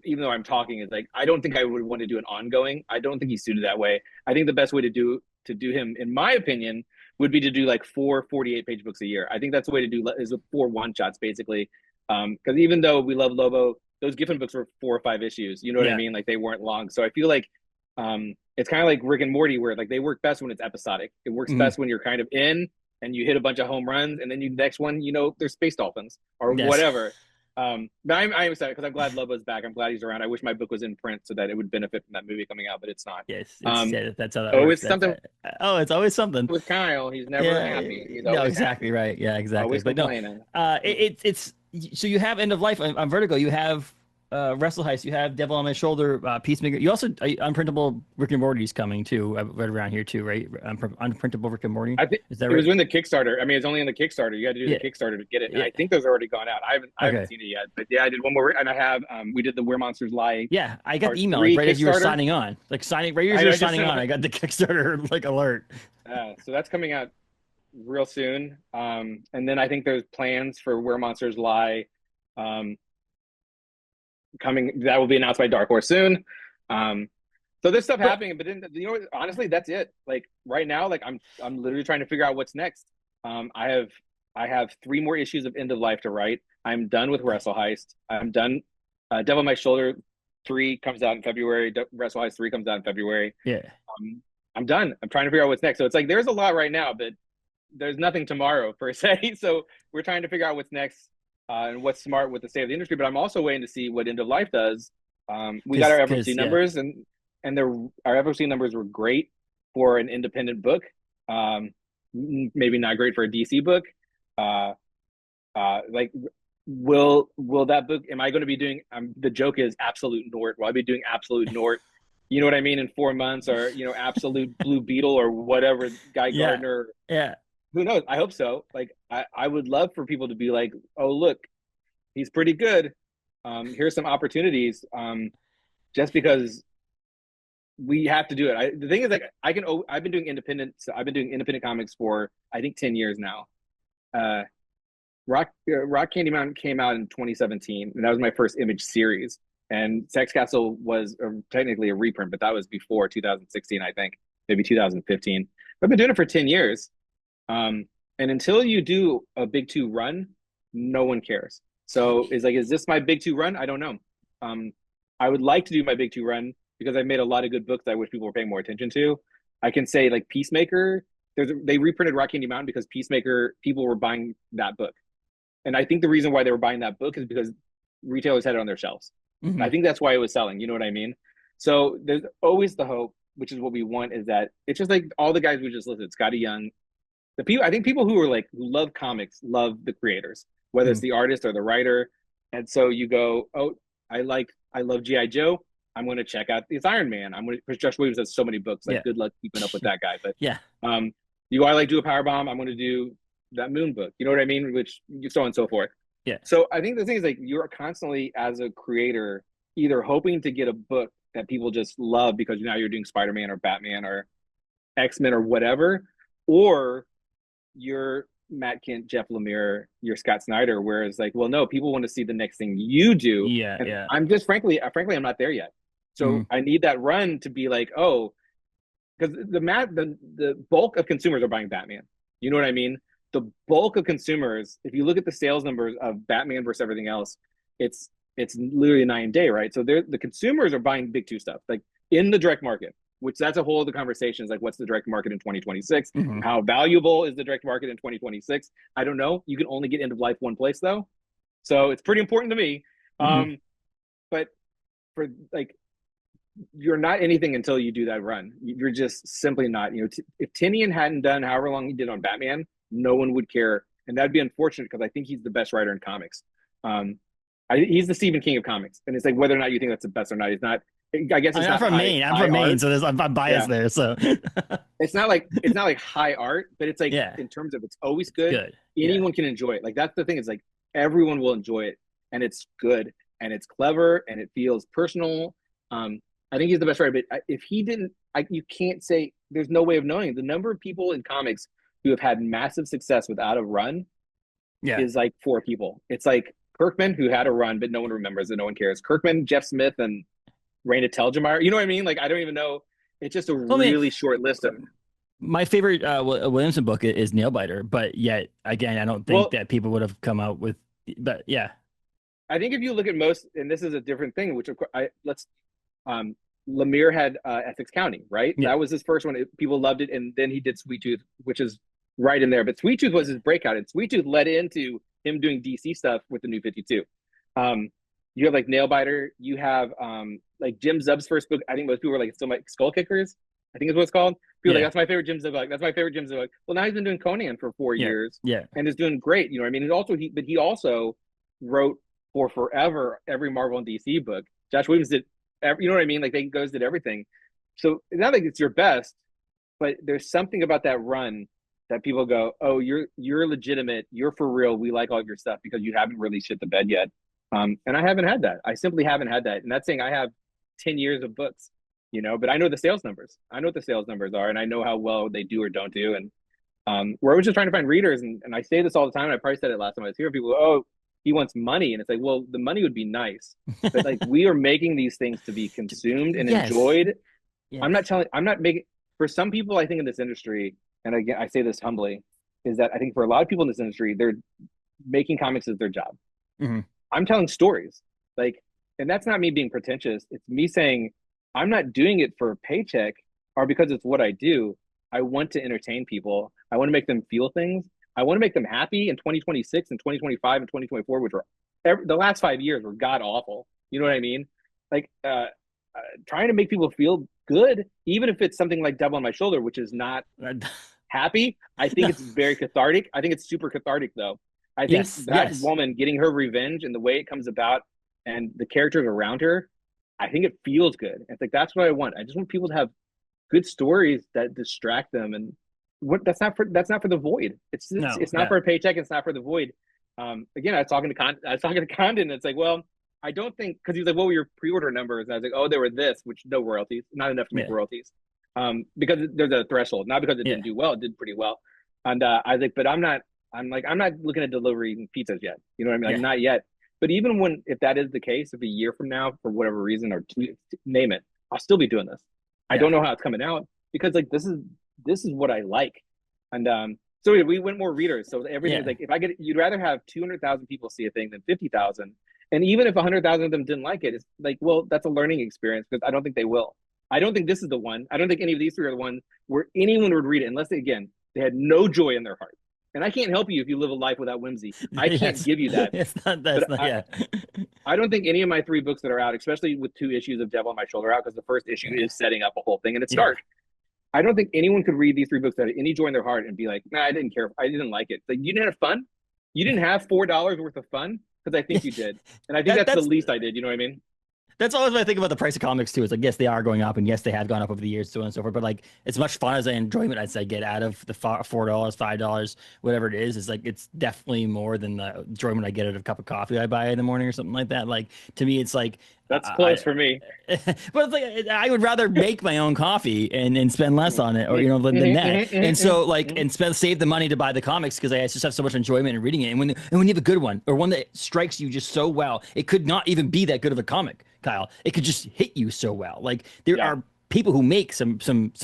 even though I'm talking is like I don't think I would want to do an ongoing. I don't think he's suited that way. I think the best way to do him, in my opinion, would be to do like 4 48-page books a year. I think that's the way to do is with 4 one-shots basically. Because even though we love Lobo, those Giffen books were 4 or 5 issues. You know what I mean? Like they weren't long. So I feel like it's kind of like Rick and Morty, where like they work best when it's episodic. It works best when you're kind of in and you hit a bunch of home runs, and then you next one, there's space dolphins or whatever. But I'm excited because I'm glad Lobo's back. I'm glad he's around. I wish my book was in print so that it would benefit from that movie coming out, but it's not. Yes, that's how that works. It's something. It's always something With Kyle, he's never happy. He's no, exactly happy. right. Yeah, exactly. Always but no, complaining. it's so you have End of Life on Vertigo. You have Wrestle Heist. You have Devil on My Shoulder. Peacemaker. You also Unprintable Rick and Morty is coming too. Right around here too, right? Unprintable Rick and Morty. I think is that it right? was in the Kickstarter. I mean, it's only in the Kickstarter. You had to do the Kickstarter to get it. And I think those are already gone out. I haven't seen it yet, but yeah, I did one more, and I have. We did the Where Monsters Lie. Yeah, I got the email right as you were signing on. Like signing right as you were signing on. I got the Kickstarter like alert. So that's coming out real soon. And then I think there's plans for Where Monsters Lie. Coming, that will be announced by Dark Horse soon. So there's stuff happening, but then honestly, that's it. Like right now, like I'm literally trying to figure out what's next. I have 3 more issues of End of Life to write. I'm done with Wrestle Heist. I'm done. Devil on My Shoulder 3 comes out in February. Wrestle Heist 3 comes out in February. Yeah. I'm done. I'm trying to figure out what's next. So it's like there's a lot right now, but there's nothing tomorrow per se. So we're trying to figure out what's next. And what's smart with the state of the industry, but I'm also waiting to see what End of Life does. We got our FOC numbers, and our FOC numbers were great. for an independent book. Maybe not great for a DC book. Uh, like, will that book? Am I going to be doing? The joke is absolute Nort. Will I be doing absolute Nort? You know what I mean? In 4 months, or absolute Blue Beetle, or whatever, Guy Yeah. Gardner. Yeah. Who knows? I hope so. Like, I would love for people to be like, oh, look, he's pretty good. Here's some opportunities. Just because we have to do it. The thing is, like, I've been doing independent. So I've been doing independent comics for, I think, 10 years now. Uh, Rock Candy Mountain came out in 2017, and that was my first Image series. And Sexcastle was technically a reprint, but that was before 2016, I think, maybe 2015. I've been doing it for 10 years. And until you do a big two run, no one cares. So is this my big two run? I don't know. I would like to do my big two run because I've made a lot of good books that I wish people were paying more attention to. I can say, like, Peacemaker, they reprinted Rock Candy Mountain because Peacemaker, people were buying that book. And I think the reason why they were buying that book is because retailers had it on their shelves. Mm-hmm. I think that's why it was selling. You know what I mean? So there's always the hope, which is what we want, is that it's just like all the guys we just listed, Scotty Young, I think people who love comics love the creators, whether it's the artist or the writer. And so you go, oh, I love G.I. Joe. I'm going to check out this Iron Man. Because Josh Williams has so many books. Like, good luck keeping up with that guy. But yeah, you I do a power bomb. I'm going to do that Moon book. You know what I mean? Which, so on and so forth. Yeah. So I think the thing is, like, you're constantly, as a creator, either hoping to get a book that people just love because now you're doing Spider-Man or Batman or X-Men or whatever, or you're Matt Kent, Jeff Lemire, you're Scott Snyder, whereas, like, well, no, people want to see the next thing you do. Yeah, and yeah. I'm just frankly, I'm not there yet. So I need that run to be like, oh, because the bulk of consumers are buying Batman. You know what I mean? The bulk of consumers, if you look at the sales numbers of Batman versus everything else, it's literally night and day, right? So the consumers are buying big two stuff, like, in the direct market, which that's a whole other conversation. Is like, what's the direct market in 2026? How valuable is the direct market in 2026? I don't know. You can only get end of life one place, though. So it's pretty important to me. But for, like, you're not anything until you do that run. You're just simply not. If Tinian hadn't done however long he did on Batman, no one would care. And that'd be unfortunate because I think he's the best writer in comics. He's the Stephen King of comics. And it's like, whether or not you think that's the best or not, he's not. I guess it's not from Maine. I'm from Maine, so I'm biased there. So it's not like high art, but it's like, in terms of, it's always good. Anyone can enjoy it. Like, that's the thing. It's like, everyone will enjoy it, and it's good, and it's clever, and it feels personal. I think he's the best writer. But if he didn't, you can't say, there's no way of knowing the number of people in comics who have had massive success without a run. Is like 4 people. It's like Kirkman, who had a run, but no one remembers it. No one cares. Kirkman, Jeff Smith, and Raina Telgemeier. You know what I mean? Like, I don't even know. It's just a really short list of. My favorite Williamson book is Nailbiter, but yet again, I don't think that people would have come out with. But yeah, I think if you look at most, and this is a different thing, which of course Lemire had Essex County, right? Yeah. That was his first one. People loved it, and then he did Sweet Tooth, which is right in there. But Sweet Tooth was his breakout, and Sweet Tooth led into him doing DC stuff with the New 52. You have, like, Nailbiter. You have like Jim Zub's first book. I think most people were like, still like Skull Kickers, I think is what it's called. People like, that's my favorite Jim Zub. Like, that's my favorite Jim Zub. Well, now he's been doing Conan for 4 years, and is doing great. You know what I mean? And also he also wrote for forever every Marvel and DC book. Josh Williams did you know what I mean? Like, they did everything. So it's not like it's your best, but there's something about that run that people go, oh, you're legitimate, you're for real, we like all of your stuff because you haven't really shit the bed yet. And I haven't had that. I simply haven't had that. And that's saying I have 10 years of books, but I know the sales numbers. I know what the sales numbers are, and I know how well they do or don't do. And we're always just trying to find readers. And I say this all the time, and I probably said it last time I was here. People go, oh, he wants money. And it's like, well, the money would be nice. But, like, we are making these things to be consumed and enjoyed. Yes. I'm not making, for some people, I think, in this industry, and again, I say this humbly, is that I think for a lot of people in this industry, they're making comics as their job. I'm telling stories, like, and that's not me being pretentious. It's me saying, I'm not doing it for a paycheck or because it's what I do. I want to entertain people. I want to make them feel things. I want to make them happy in 2026 and 2025 and 2024, which were the last 5 years were god awful. You know what I mean? Like, trying to make people feel good, even if it's something like Devil on My Shoulder, which is not happy. I think No. it's very cathartic. I think it's super cathartic, though. I think Yes, that yes. woman getting her revenge and the way it comes about and the characters around her, I think it feels good. It's like that's what I want. I just want people to have good stories that distract them, and what that's not for the void. No, It's not yeah. for a paycheck. It's not for the void. Again, I was talking to Condon. And it's like, well, I don't think because he was like, what were your pre-order numbers? And I was like, oh, they were this, which no royalties, not enough to make Yeah. royalties. Because there's a threshold, not because it Yeah. didn't do well. It did pretty well. And I was like, but I'm not. I'm like, I'm not looking at delivering pizzas yet. You know what I mean? Like, Yeah. not yet. But even when, if that is the case, if a year from now, for whatever reason, or two, name it, I'll still be doing this. I Yeah. don't know how it's coming out because like this is what I like. And so we went more readers. So everything is Yeah. like, if I get, you'd rather have 200,000 people see a thing than 50,000. And even if 100,000 of them didn't like it, it's like, well, that's a learning experience because I don't think they will. I don't think this is the one. I don't think any of these three are the ones where anyone would read it unless they, again, they had no joy in their heart. And I can't help you if you live a life without whimsy. I can't Yes. give you that. It's not that's But not yeah. I don't think any of my three books that are out, especially with two issues of Devil on My Shoulder out, because the first issue Yeah. is setting up a whole thing and it's Yeah. dark. I don't think anyone could read these three books that had any joy in their heart and be like, nah, I didn't care. I didn't like it. Like, you didn't have fun? You didn't have $4 worth of fun? Because I think you did. And I think That that's the that's least I did. You know what I mean? That's always what I think about the price of comics too. It's like, yes, they are going up, and yes, they have gone up over the years, so on and so forth. But like, as much fun as I enjoyment as I get out of the $4, $5, whatever it is, like it's definitely more than the enjoyment I get out of a cup of coffee I buy in the morning or something like that. Like to me, it's like That's close for me. but it's like I would rather make my own coffee and spend less on it, or than that. And so like Mm-hmm. and spend save the money to buy the comics because I just have so much enjoyment in reading it. And when you have a good one or one that strikes you just so well, it could not even be that good of a comic, Kyle. It could just hit you so well. Like there Yeah. are people who make some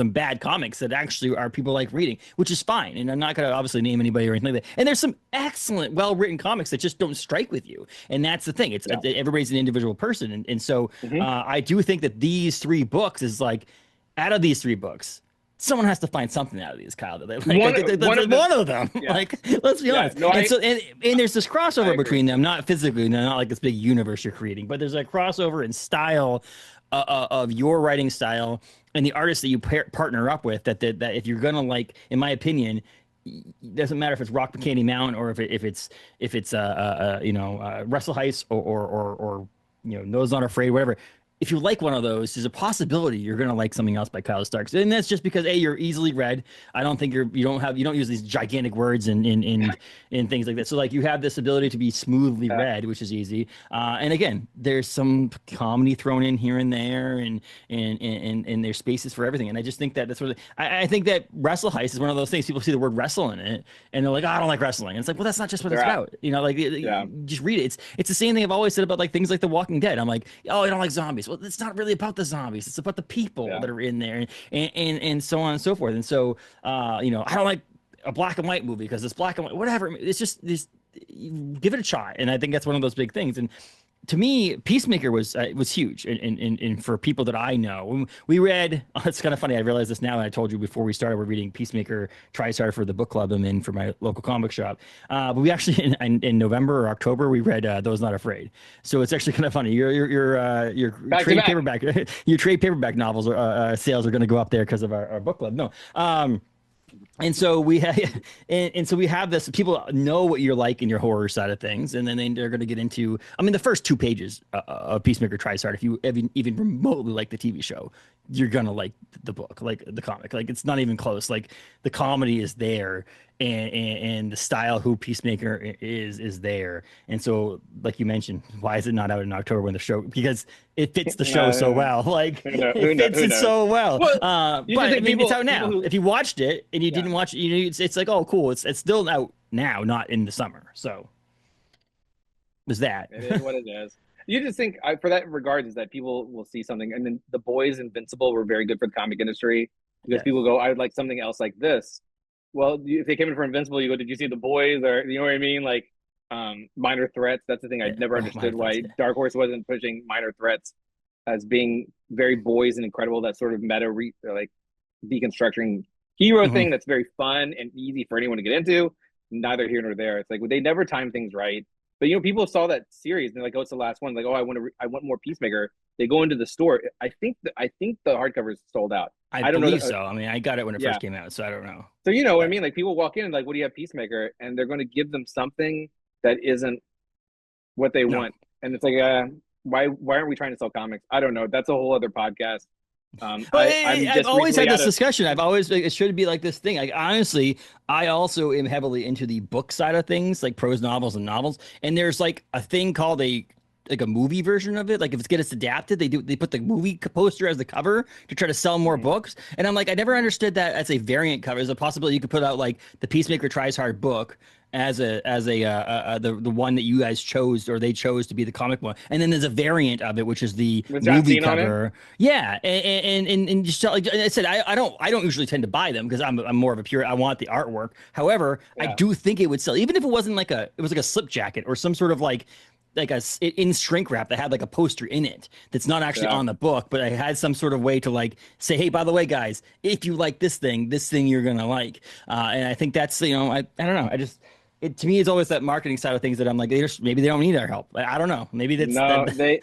bad comics that actually are people like reading, which is fine. And I'm not going to obviously name anybody or anything like that. And there's some excellent, well-written comics that just don't strike with you. And that's the thing. It's Yeah. everybody's an individual person. And so Mm-hmm. I do think that these three books is like, out of these three books, someone has to find something out of these, Kyle, that they like. One of One them. of them. Yeah. Like, let's be Yeah. honest. No, And so, and there's this I crossover agree. between them, not physically, not like this big universe you're creating, but there's a crossover in style of your writing style and the artists that you partner up with. That if you're gonna like, in my opinion, it doesn't matter if it's Rock Candy Mountain or if it's Wrestle Heist or Nose Not Afraid, whatever. If you like one of those, there's a possibility you're gonna like something else by Kyle Starks, and that's just because you're easily read. I don't think you don't use these gigantic words and things like that. So like you have this ability to be smoothly read, which is easy. And again, there's some comedy thrown in here and there, and there's spaces for everything. And I just think that's what I think that Wrestle Heist is one of those things. People see the word wrestle in it, and they're like, oh, I don't like wrestling. And it's like, well, that's not just what They're it's out. about. Like Yeah. just read it. It's the same thing I've always said about like things like The Walking Dead. I'm like, oh, I don't like zombies. Well, it's not really about the zombies. It's about the people Yeah. that are in there, and so on and so forth. And so, I don't like a black and white movie because it's black and white. Whatever. It's just this. Give it a shot, and I think that's one of those big things. And to me, Peacemaker was huge, and for people that I know, we read. Oh, it's kind of funny. I realized this now, and I told you before we started. We're reading Peacemaker Tries Hard for the book club I'm in for my local comic shop. But we actually in November or October we read Those Not Afraid. So it's actually kind of funny. Your Back to trade back. paperback your trade paperback novels sales are going to go up there because of our book club. No. And so we have, and so we have this. People know what you're like in your horror side of things, and then they're going to get into. I mean, the first 2 pages of Peacemaker Tries Hard. If you even remotely like the TV show, you're gonna like the book, like the comic. Like it's not even close. Like the comedy is there, and the style who Peacemaker is there. And so, like you mentioned, why is it not out in October when the show? Because it fits the show so well. Like it fits Who it knows? so well. Well, you But just I think mean, it's people out now. who If you watched it and you yeah. didn't watch it, it's like, oh, cool. It's still out now, not in the summer. So there's that. It is what it is. You just think, for that regards, is that people will see something, and then The Boys, Invincible were very good for the comic industry because Yes. people go, "I would like something else like this." Well, if they came in for Invincible, you go, "Did you see The Boys?" Or you know what I mean? Like, Minor Threats. That's the thing I Yeah. never Oh, my understood thoughts. why Dark Horse wasn't pushing Minor Threats as being very boys and incredible. That sort of meta, like deconstructing hero Hmm. thing that's very fun and easy for anyone to get into. Neither here nor there. It's like they never time things right. But people saw that series and they're like, "Oh, it's the last one." Like, "Oh, I want more Peacemaker." They go into the store. I think the hardcover is sold out. I I don't know. believe so. I mean, I got it when it Yeah. first came out, so I don't know. So you know what I But mean? Like people walk in and like, what do you have, Peacemaker? And they're going to give them something that isn't what they no. want. And it's like, why aren't we trying to sell comics? I don't know. That's a whole other podcast. Well, I'm I've just always recently had out this of discussion. I've always it should be like this thing. Like honestly, I also am heavily into the book side of things, like prose novels and novels. And there's like a thing called a movie version of it. Like if it gets adapted, they put the movie poster as the cover to try to sell more Mhm. books. And I'm like, I never understood that as a variant cover. There's a possibility you could put out like the Peacemaker Tries Hard book as the one that you guys chose or they chose to be the comic one, and then there's a variant of it which is the with John movie Cena on it. cover. Yeah, and just like I said, I don't usually tend to buy them because I'm more of a pure. I want the artwork. However, I Yeah, do think it would sell, even if it wasn't like it was like a slip jacket or some sort of like in shrink wrap that had like a poster in it that's not actually yeah. on the book, but I had some sort of way to like say, hey, by the way, guys, if you like this thing you're gonna like. And I think that's I don't know. I just it to me it's always that marketing side of things that I'm like maybe they don't need our help. I don't know. Maybe that's No, that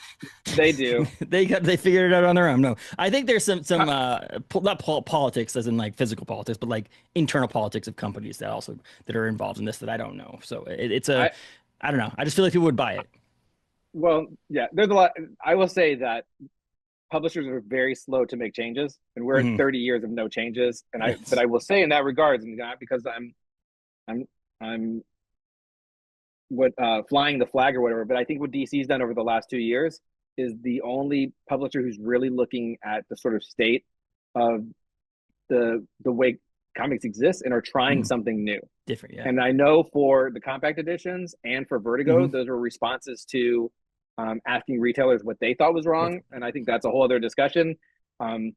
they do. they figured it out on their own. No, I think there's some Co- not politics as in like physical politics, but like internal politics of companies that are involved in this that I don't know. So it's a I I don't know. I just feel like people would buy it. well, yeah. There's a lot. I will say that publishers are very slow to make changes, and we're at Hmm. 30 years of no changes. But Yes. I will say in that regards, and not because I'm I'm what flying the flag or whatever. But I think what DC's done over the last 2 years is the only publisher who's really looking at the sort of state of the way comics exist and are trying Hmm. something new. Different, yeah. And I know for the compact editions and for Vertigo, Hmm. those were responses to asking retailers what they thought was With wrong. And I think that's a whole other discussion. Um,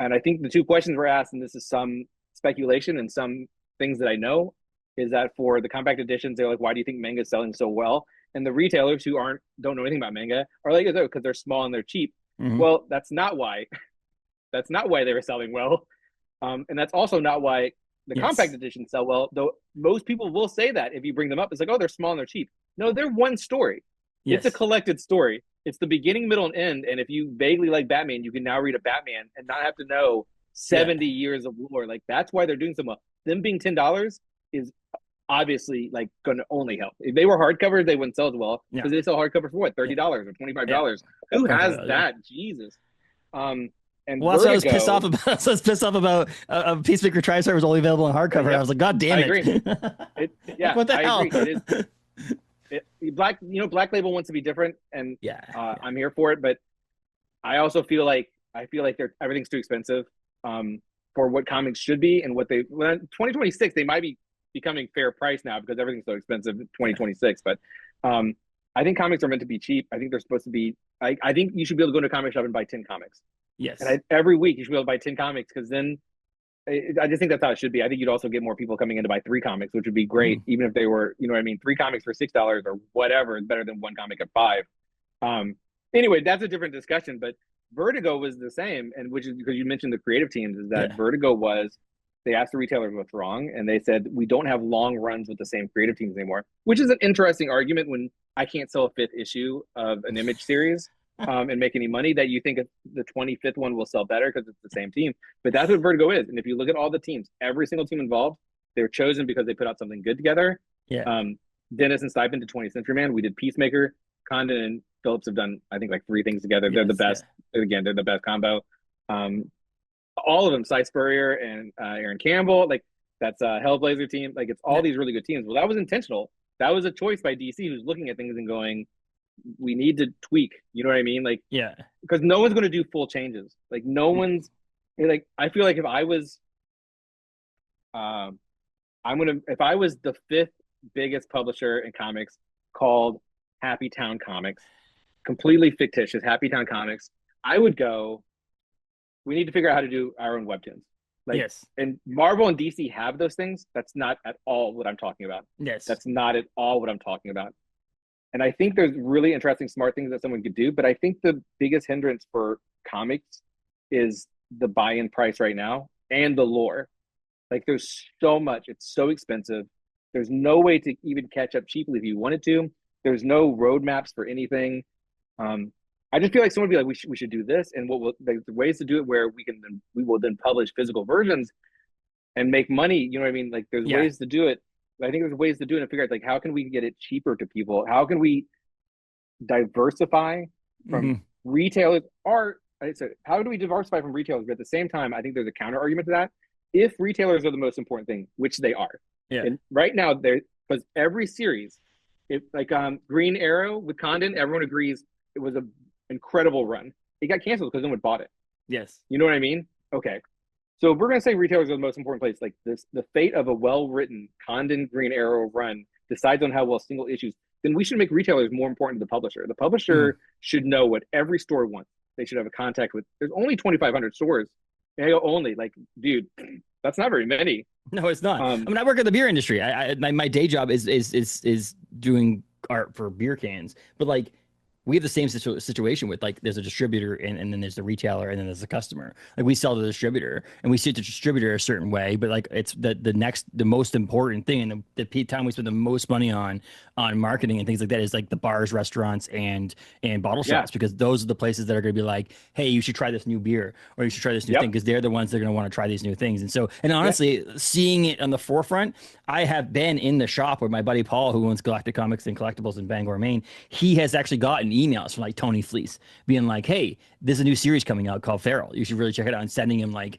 and I think the two questions were asked, and this is some speculation and some things that I know, is that for the compact editions, they're like, why do you think manga is selling so well? And the retailers who don't know anything about manga are like, oh, because they're small and they're cheap. hmm Well, that's not why. That's not why they were selling well. And that's also not why the compact Yes. editions sell well, though most people will say that if you bring them up. It's like, oh, they're small and they're cheap. No, they're one story. It's a Yes. collected story. It's the beginning, middle, and end. And if you vaguely like Batman, you can now read a Batman and not have to know Yeah. 70 years of lore. Like that's why they're doing so well. Them being $10 is obviously like going to only help. If they were hardcovers, they wouldn't sell as well Yeah. because they sell hardcovers for what, Yeah. $30 or Yeah. $25. Who has 25. Yeah. that? Jesus. Um, and Well, that's what I was pissed off Vertigo, about. That's what I was pissed off about. Peacemaker Tristar was only available in hardcover. I yep, was like, God I damn it! agree. Like, Yeah, what the I hell? agree. It is Black Label wants to be different, and Yeah. Yeah. I'm here for it. But I feel like everything's too expensive for what comics should be and what they. Well, 2026 they might be becoming fair price now because everything's so expensive in Yeah. 2026. But um, I think comics are meant to be cheap. I think they're supposed to be. I think you should be able to go to a comic shop and buy 10 comics, and Yes. every week you should be able to buy 10 comics because then I just think that's how it should be. I think you'd also get more people coming in to buy three comics, which would be Hmm. great, even if they were, you know what I mean, three comics for $6 or whatever is better than one comic at five. Um, anyway, that's a different discussion. But Vertigo was the same, and which is because you mentioned the creative teams, is that Yeah. Vertigo was they asked the retailers what's wrong, and they said we don't have long runs with the same creative teams anymore, which is an interesting argument when I can't sell a fifth issue of an image series and make any money. That you think the 25th one will sell better because it's the same team, but that's what Vertigo is. And if you look at all the teams, every single team involved, they were chosen because they put out something good together. Yeah. Dennis and Stipend did 20th Century Man. We did Peacemaker. Condon and Phillips have done, I think, like three things together. They're the Yes. Yeah. best. Again, they're the best combo. Um, all of them, Cy Spurrier and Aaron Campbell, like that's a Hellblazer team. Like it's all Yeah. these really good teams. Well, that was intentional. That was a choice by DC, who's looking at things and going, we need to tweak. You know what I mean? Like Yeah. because no one's going to do full changes. Like no one's like. I feel like if I was, if I was the fifth biggest publisher in comics called Happy Town Comics, completely fictitious Happy Town Comics, I would go. We need to figure out how to do our own webtoons. Like, Yes. and Marvel and DC have those things. That's not at all what I'm talking about. Yes. That's not at all what I'm talking about. And I think there's really interesting, smart things that someone could do. But I think the biggest hindrance for comics is the buy-in price right now and the lore. Like, there's so much. It's so expensive. There's no way to even catch up cheaply if you wanted to. There's no roadmaps for anything. Um, I just feel like someone would be like, we should do this, and what will like, the ways to do it where we will then publish physical versions and make money. You know what I mean? Like there's Yeah. ways to do it. I think there's ways to do it and figure out like how can we get it cheaper to people? How can we diversify from Hmm. retailers? Or I said, how do we diversify from retailers? But at the same time, I think there's a counter argument to that. If retailers are the most important thing, which they are, Yeah. and right now they're because every series, if like Green Arrow with Condon, everyone agrees it was an incredible run. It got canceled because no one bought it. Yes. You know what I mean? Okay. So if we're gonna say retailers are the most important place, like this, the fate of a well-written Condon Green Arrow run decides on how well single issues. Then we should make retailers more important to the publisher. The Mm. publisher should know what every store wants. They should have a contact with. There's only 2,500 stores. And I go only like, dude, that's not very many. No, it's not. I Um, mean, I work in the beer industry. My day job is doing art for beer cans, but like we have the same situation with like there's a distributor and then there's the retailer and then there's the customer. Like we sell to the distributor and we see the distributor a certain way, but like it's the most important thing and the time we spend the most money on marketing and things like that is like the bars, restaurants, and bottle yeah, shops because those are the places that are going to be like, hey, you should try this new beer or you should try this new thing yep, because they're the ones that are going to want to try these new things. And so, and yeah, honestly, seeing it on the forefront, I have been in the shop where my buddy Paul, who owns Galactic Comics and Collectibles in Bangor, Maine, he has actually gotten emails from like Tony Fleece being like, hey, there's a new series coming out called Feral. You should really check it out and sending him like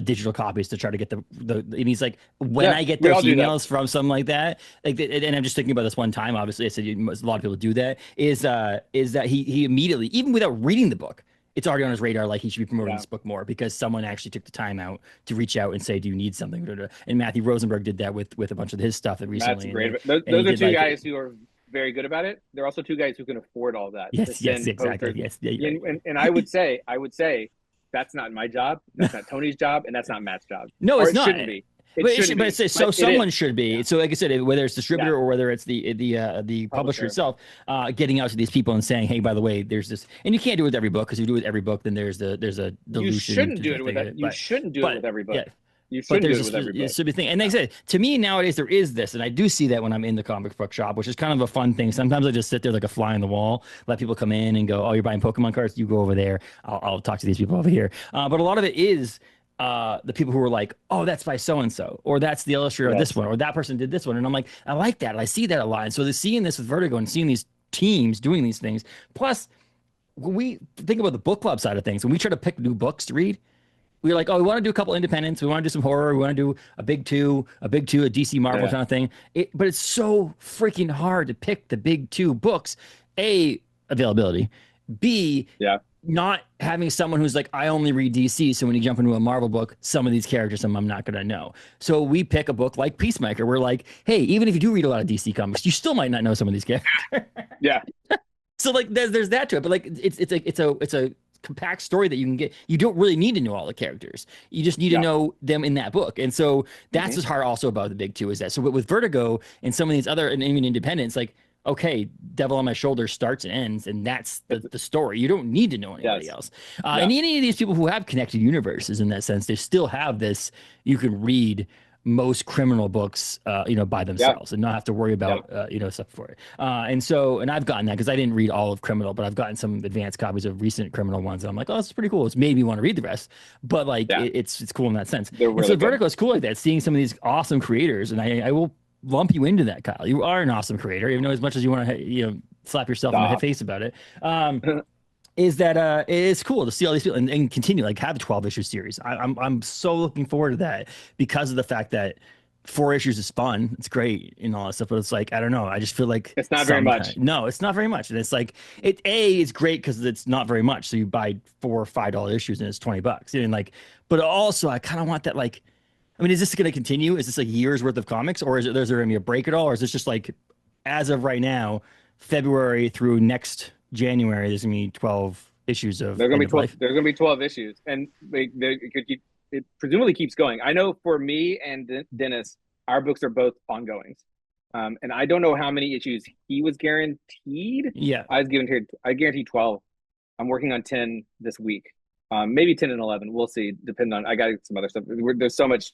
digital copies to try to get and he's like, when yeah. I get We those all do that. emails from something like that, like, and I'm just thinking about this one time, obviously, I said a lot of people do that, is that he immediately, even without reading the book, it's already on his radar. Like he should be promoting Yeah, this book more because someone actually took the time out to reach out and say, "Do you need something?" And Matthew Rosenberg did that with a bunch of his stuff Matt's recently, great. and he Those are did two like, guys who are very good about it. They're also two guys who can afford all that to yes, yes, send exactly, posters. yes, yeah, you're right. And I would say that's not my job. That's not Tony's job, and that's not Matt's job, No, or it's it not. shouldn't be. It But shouldn't be, so but it someone is. should be. Yeah, So like I said, whether it's yeah. distributor or whether it's the publisher Publisher. itself, getting out to these people and saying, hey, by the way, there's this, and you can't do it with every book because if you do it with every book, then there's a You dilution shouldn't to do the it with thing. that. You shouldn't do it with But every book. yeah, You but shouldn't do there's it with every a book. specific thing. And like I Yeah, said, to me nowadays there is this, and I do see that when I'm in the comic book shop, which is kind of a fun thing. Sometimes I just sit there like a fly on the wall, let people come in and go, oh, you're buying Pokemon cards, you go over there. I'll talk to these people over here. But a lot of it is the people who were like, oh, that's by so and so, or that's the illustrator of this yes, one, or that person did this one. And I'm like, I like that. I see that a lot. And so seeing this with Vertigo and seeing these teams doing these things, plus when we think about the book club side of things, when we try to pick new books to read, we're like, oh, we want to do a couple independents, we want to do some horror, we want to do a big two, a DC Marvel yeah, kind of thing. But it's so freaking hard to pick the big two books. A, availability. B, yeah. not having someone who's like, I only read DC. So when you jump into a Marvel book, some of these characters I'm not going to know. So we pick a book like Peacemaker. We're like, hey, even if you do read a lot of DC comics, you still might not know some of these characters. Yeah, So like there's that to it, but like it's a compact story that you can get. You don't really need to know all the characters. You just need to yeah. know them in that book. And so that's Hmm. what's hard also about the big two is that. So with Vertigo and some of these other and even independents, like okay, Devil on My Shoulder starts and ends, and that's the story. You don't need to know anybody Yes, else. yeah, And any of these people who have connected universes in that sense, they still have this. You can read most criminal books, by yeah, themselves and not have to worry yeah. about, stuff for it. And I've gotten that because I didn't read all of Criminal, but I've gotten some advanced copies of recent Criminal ones. And I'm like, oh, this is pretty cool. It's made me want to read the rest, but like Yeah. it's cool in that sense. They're And so really good. Vertigo is cool like that, seeing some of these awesome creators. And I will lump you into that, Kyle. You are an awesome creator, even though as much as you want to, slap yourself in the Stop. face about it. Is that it's cool to see all these people and continue like have a 12 issue series. I'm so looking forward to that because of the fact that 4 issues is fun. It's great and all that stuff, but it's like I don't know. I just feel like It's not very sometimes much. no, it's not very much, and it's like it's great because it's not very much. So you buy $4 or $5 issues and it's $20, and like, but also I kind of want that like. I mean, is this going to continue? Is this like years worth of comics, or is there going to be a break at all, or is this just like as of right now, February through next January, there's gonna be 12 issues of There's gonna End be of 12. Life. There's gonna be 12 issues, and it could keep. It presumably keeps going. I know for me and Dennis, our books are both ongoings, and I don't know how many issues he was guaranteed. Yeah. I guaranteed 12. I'm working on 10 this week, maybe 10 and 11. We'll see. Depending on I got some other stuff. There's so much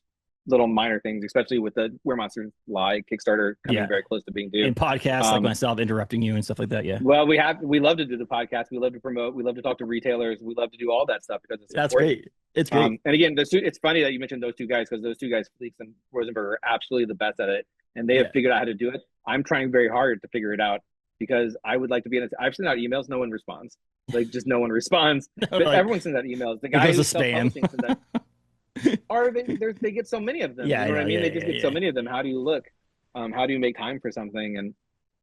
little minor things, especially with the Where Monsters Lie Kickstarter coming Yeah. very close to being due. In podcasts like myself interrupting you and stuff like that. Yeah. Well, we love to do the podcast. We love to promote. We love to talk to retailers. We love to do all that stuff because it's That's important. great. It's great. And again, it's funny that you mentioned those two guys because those two guys, Fleeks and Rosenberg, are absolutely the best at it, and they have figured out how to do it. I'm trying very hard to figure it out because I would like to be in it. I've sent out emails, no one responds. Like just no one responds. But Like, everyone sends out emails. The guy who's self-publishing sends out. They get so many of them. Yeah, you know what I mean? yeah, They just yeah, get so many of them. How do you look? How do you make time for something?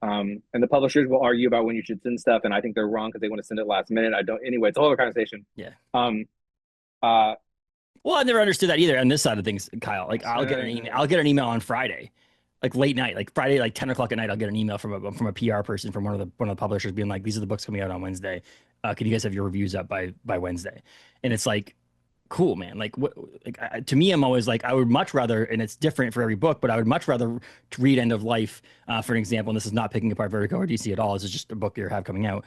And the publishers will argue about when you should send stuff, and I think they're wrong because they want to send it last minute. I don't. Anyway, it's a whole other conversation. Yeah. Well, I never understood that either on this side of things, Kyle. Like I'll get an email on Friday, like late night, like Friday, like 10 o'clock at night. I'll get an email from a PR person from one of the publishers being like, "These are the books coming out on Wednesday. Can you guys have your reviews up by Wednesday?" And it's like, cool, man. Like what? Like to me, I'm always like, I would much rather, and it's different for every book, but I would much rather read End of Life, for an example. And this is not picking apart Vertigo or DC at all. This is just a book you have coming out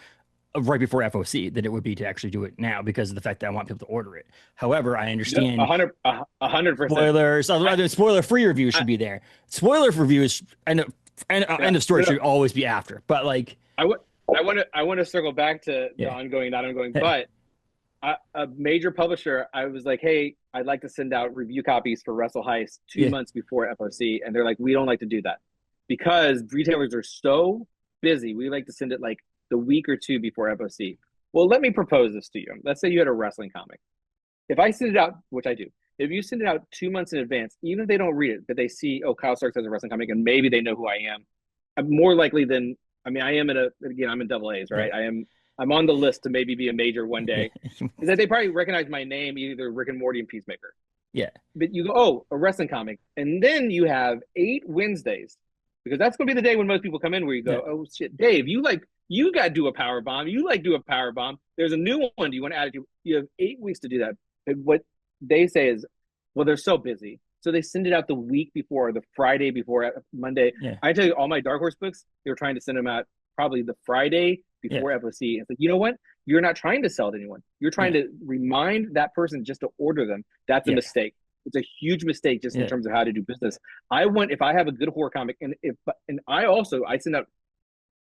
right before FOC than it would be to actually do it now because of the fact that I want people to order it. However, I understand 100%. Spoilers. Otherwise, spoiler-free reviews should be there. Spoiler reviews end of story should always be after. But like, I want to circle back to the ongoing, not ongoing. But a major publisher, I was like, hey, I'd like to send out review copies for Wrestle Heist 2 months before FOC, and they're like, we don't like to do that because retailers are so busy. We like to send it like the week or two before FOC. Well, let me propose this to you. Let's say you had a wrestling comic. If I send it out, which I do, if you send it out 2 months in advance, even if they don't read it, but they see, oh, Kyle Starks has a wrestling comic, and maybe they know who I am, I'm more likely than, I mean, I'm in double A's, right? I'm on the list to maybe be a major one day. Is that they probably recognize my name, either Rick and Morty and Peacemaker. Yeah. But you go, oh, a wrestling comic. And then you have 8 Wednesdays, because that's going to be the day when most people come in where you go, oh, shit, Dave, you got to do a power bomb. You do a power bomb. There's a new one. Do you want to add it to? You have 8 weeks to do that. But what they say is, well, they're so busy. So they send it out the week before, the Friday before Monday. Yeah. I tell you, all my Dark Horse books, they were trying to send them out probably the Friday before FOC. It's like, you know what? You're not trying to sell to anyone. You're trying to remind that person just to order them. That's a mistake. It's a huge mistake just in terms of how to do business. If I have a good horror comic, and I send out,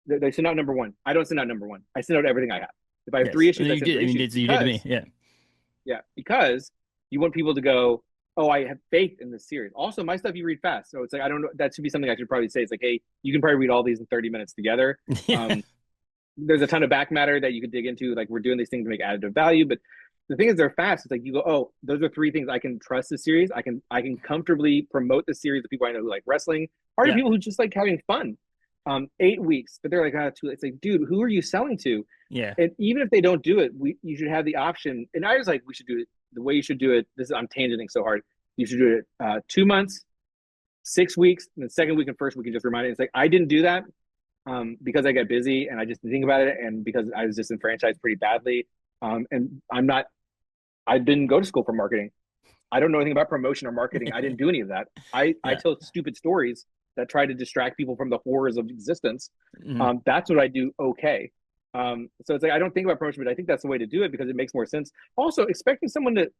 they send out number 1. I don't send out number 1. I send out everything I have. If I have 3 issues, I send 3 issues. You did to me. Yeah. Yeah. Because you want people to go, oh, I have faith in this series. Also, my stuff you read fast. So it's like, I don't know. That should be something I should probably say. It's like, hey, you can probably read all these in 30 minutes together. There's a ton of back matter that you could dig into. Like, we're doing these things to make additive value. But the thing is, they're fast. It's like, you go, oh, those are 3 things I can trust this series. I can comfortably promote the series to people I know who like wrestling, or to people who just like having fun. 8 weeks, but they're like, too late. It's like, dude, who are you selling to? Yeah. And even if they don't do it, you should have the option. And I was like, we should do it the way you should do it. I'm tangenting so hard. You should do it 2 months, 6 weeks, and the second week and first week, you just remind it. It's like, I didn't do that because I got busy and I just didn't think about it, and because I was disenfranchised pretty badly. And I didn't go to school for marketing. I don't know anything about promotion or marketing. I didn't do any of that. I tell stupid stories that try to distract people from the horrors of existence. That's what I do. Okay. So it's like, I don't think about promotion, but I think that's the way to do it because it makes more sense. Also, expecting someone to,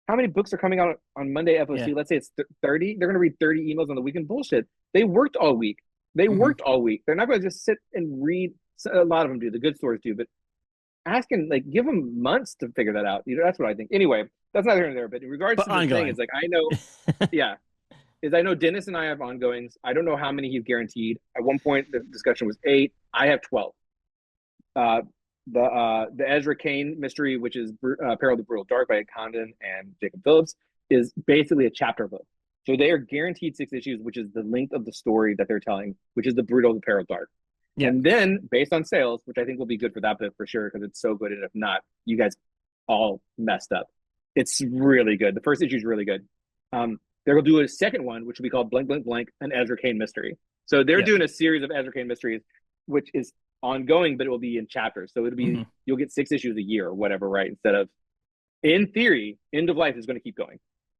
how many books are coming out on Monday FOC? Yeah. Let's say it's 30. They're going to read 30 emails on the weekend. Bullshit. They worked all week. They're not going to just sit and read. A lot of them do. The good stores do, but asking, like, give them months to figure that out. That's what I think. Anyway, that's neither here nor there. But in regards to the thing, it's like, I know, I know Dennis and I have ongoings. I don't know how many he's guaranteed. At one point, the discussion was 8. I have 12. The Ezra Kane mystery, which is Peril of the Brutal Dark by Condon and Jacob Phillips, is basically a chapter book. So they are guaranteed 6 issues, which is the length of the story that they're telling, which is the Brutal, the Peril Dark. Yeah. And then, based on sales, which I think will be good for that book for sure, because it's so good, and if not, you guys all messed up. It's really good. The first issue is really good. They're going to do a second one, which will be called Blank, Blank, Blank, an Ezra Kane mystery. So they're doing a series of Ezra Kane mysteries, which is ongoing, but it will be in chapters. So it'll be, you'll get 6 issues a year or whatever, right? Instead of, in theory, End of Life is going to keep going.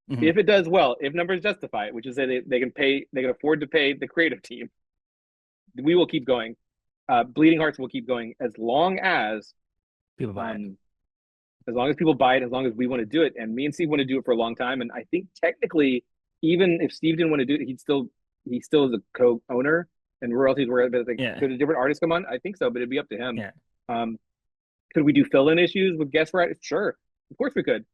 If it does well, if numbers justify it, which is that they can afford to pay the creative team, we will keep going. Bleeding Hearts will keep going as long as people buy it. As long as people buy it, as long as we want to do it. And me and Steve want to do it for a long time. And I think technically even if Steve didn't want to do it, he still is a co-owner, and royalties were like, Yeah. could a different artist come on? I think so, but it'd be up to him. Yeah. Um, could we do fill-in issues with guest writers? Sure, of course we could.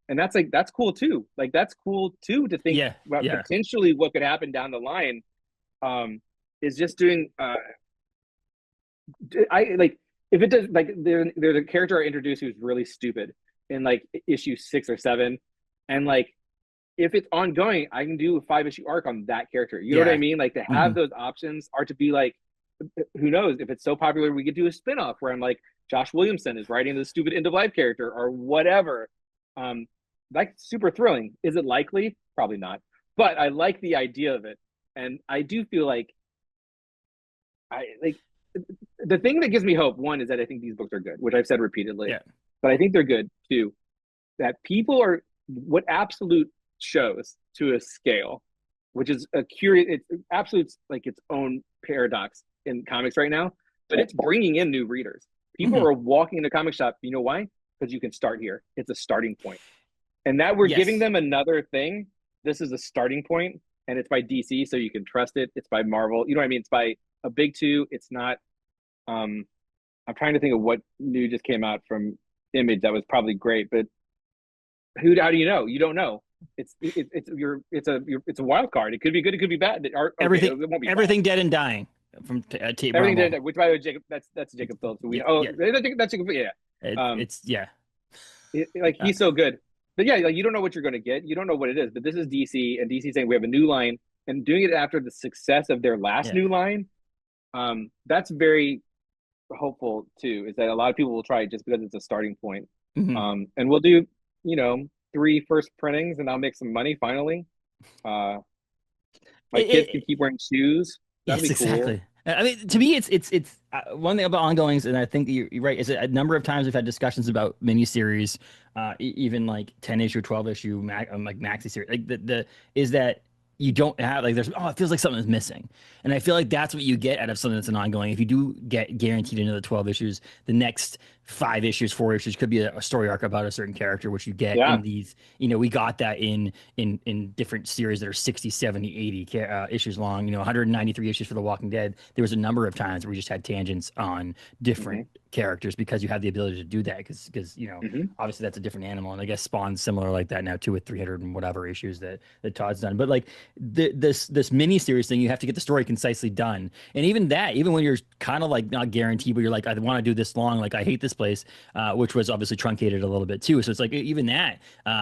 And that's like that's cool too. Like that's cool too to think Yeah. about Yeah. potentially what could happen down the line. Um, is just doing I like if it does like there's a character I introduced who's really stupid in like issue 6 or 7, and like if it's ongoing, I can do a 5 issue arc on that character. You know what I Yeah. mean? Like to Hmm. have those options are to be like, who knows if it's so popular, we could do a spinoff where I'm like Josh Williamson is writing the stupid end of life character or whatever. Um, like super thrilling. Is it likely? Probably not. But I like the idea of it, and I do feel like I like the thing that gives me hope. One is that I think these books are good, which I've said repeatedly, Yeah. but I think they're good too. That people are what absolute shows to a scale, which is a curious. It's absolute like its own paradox in comics right now, but it's bringing in new readers. People Hmm. are walking in the comic shop. You know why? Because you can start here. It's a starting point, and that we're giving Yes. them another thing. This is a starting point, and it's by DC, so you can trust it. It's by Marvel. You know what I mean? It's by a big two. It's not. Um, I'm trying to think of what new just came out from Image that was probably great, but who? How do you know? You don't know. It's a wild card. It could be good. It could be bad. Or, okay, Everything, it won't be bad. everything dead and dying from Tate Everything Brown. did. Which by the way, Jacob. That's Jacob Phillips. Who we Yeah. know. Oh, Yeah. I think that's Jacob. Yeah. Um, It's yeah. like Uh, he's so good. But yeah, like you don't know what you're going to get. You don't know what it is. But this is DC, and DC saying we have a new line, and doing it after the success of their last yeah. new line. That's very hopeful too. Is that a lot of people will try it just because it's a starting point. Hmm. And we'll do, you know, 3 first printings, and I'll make some money finally. Uh, my It, kids can it, keep wearing shoes. That'll Yes, be cool. exactly. I mean, to me, it's one thing about ongoings, and I think that you're right. Is a number of times we've had discussions about miniseries, even like 10 issue, 12 issue, like maxi series. Like the is that you don't have like there's it feels like something is missing, and I feel like that's what you get out of something that's an ongoing. If you do get guaranteed another 12 issues, the next 5 issues, 4 issues could be a story arc about a certain character, which you get Yeah. in these. We got that in different series that are 60, 70, 80 issues long, 193 issues for The Walking Dead. There was a number of times where we just had tangents on different Hmm. characters because you have the ability to do that because Hmm. obviously that's a different animal, and I guess Spawn's similar like that now too with 300 and whatever issues that Todd's done. But like this mini series thing, you have to get the story concisely done, and even when you're kind of like not guaranteed, but you're like I want to do this long, like I hate this place, which was obviously truncated a little bit too. So it's like even that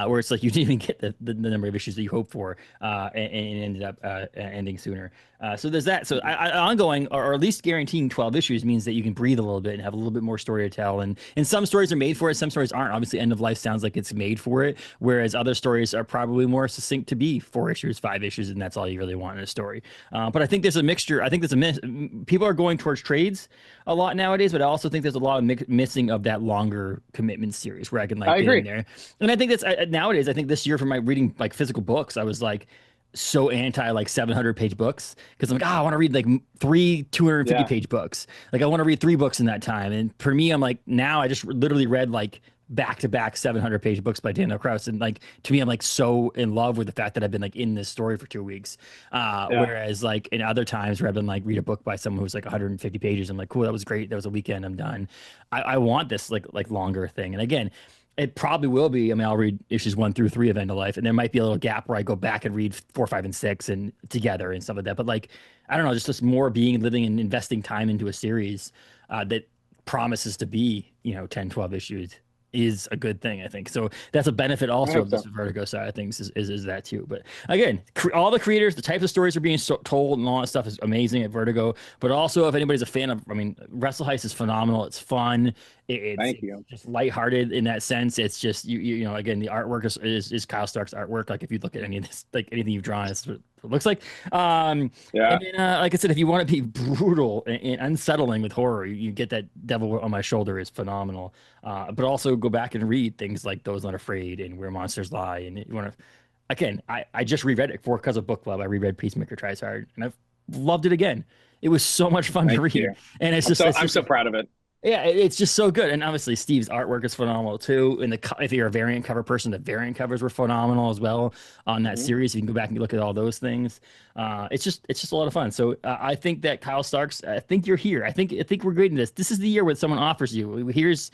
where it's like you didn't even get the number of issues that you hoped for, and it ended up ending sooner. So there's that. So ongoing, or at least guaranteeing 12 issues means that you can breathe a little bit and have a little bit more story to tell. And some stories are made for it, some stories aren't. Obviously, End of Life sounds like it's made for it, whereas other stories are probably more succinct to be 4 issues, 5 issues, and that's all you really want in a story. But I think there's a mixture. I think there's people are going towards trades a lot nowadays, but I also think there's a lot of missing of that longer commitment series where I can like I get in agree. there. And I think that's nowadays. I think this year for my reading like physical books, I was like so anti like 700-page books because I'm like, I want to read like three 250 Yeah. page books. Like I want to read 3 books in that time. And for me, I'm like, now I just literally read like back to back 700-page books by Daniel Kraus. And like, to me, I'm like so in love with the fact that I've been like in this story for 2 weeks. Yeah. Whereas like in other times where I've been like read a book by someone who's like 150 pages, I'm like, cool, that was great. That was a weekend. I'm done. I want this like longer thing. And again, it probably will be. I mean, I'll read issues 1 through 3 of End of Life, and there might be a little gap where I go back and read 4, 5, and 6 and together and stuff like that. But like, I don't know, just more being, living, and investing time into a series that promises to be, 10, 12 issues is a good thing, I think. So that's a benefit I also hope of this so. Vertigo side of things is that too. But again, all the creators, the types of stories are being told and all that stuff is amazing at Vertigo. But also, if anybody's a fan of, I mean, Wrestle Heist is phenomenal. It's fun. Thank It's you. just lighthearted in that sense. It's just again, the artwork is Kyle Stark's artwork. Like if you look at any of this, like anything you've drawn, it's what it looks like. Yeah. And then, like I said, if you want to be brutal and unsettling with horror, you get that Devil on My Shoulder is phenomenal. But also go back and read things like Those Not Afraid and Where Monsters Lie. And you want to, again, I just reread it for because of book club. I reread Peacemaker Tries Hard, and I've loved it again. It was so much fun to Thank read, you. and I'm so it's I'm just so proud of it. Yeah, it's just so good, and obviously Steve's artwork is phenomenal too. And if you're a variant cover person, the variant covers were phenomenal as well on that Hmm. series. You can go back and look at all those things. It's just a lot of fun. So I think that Kyle Starks. I think you're here. I think we're great in this. This is the year when someone offers you. Here's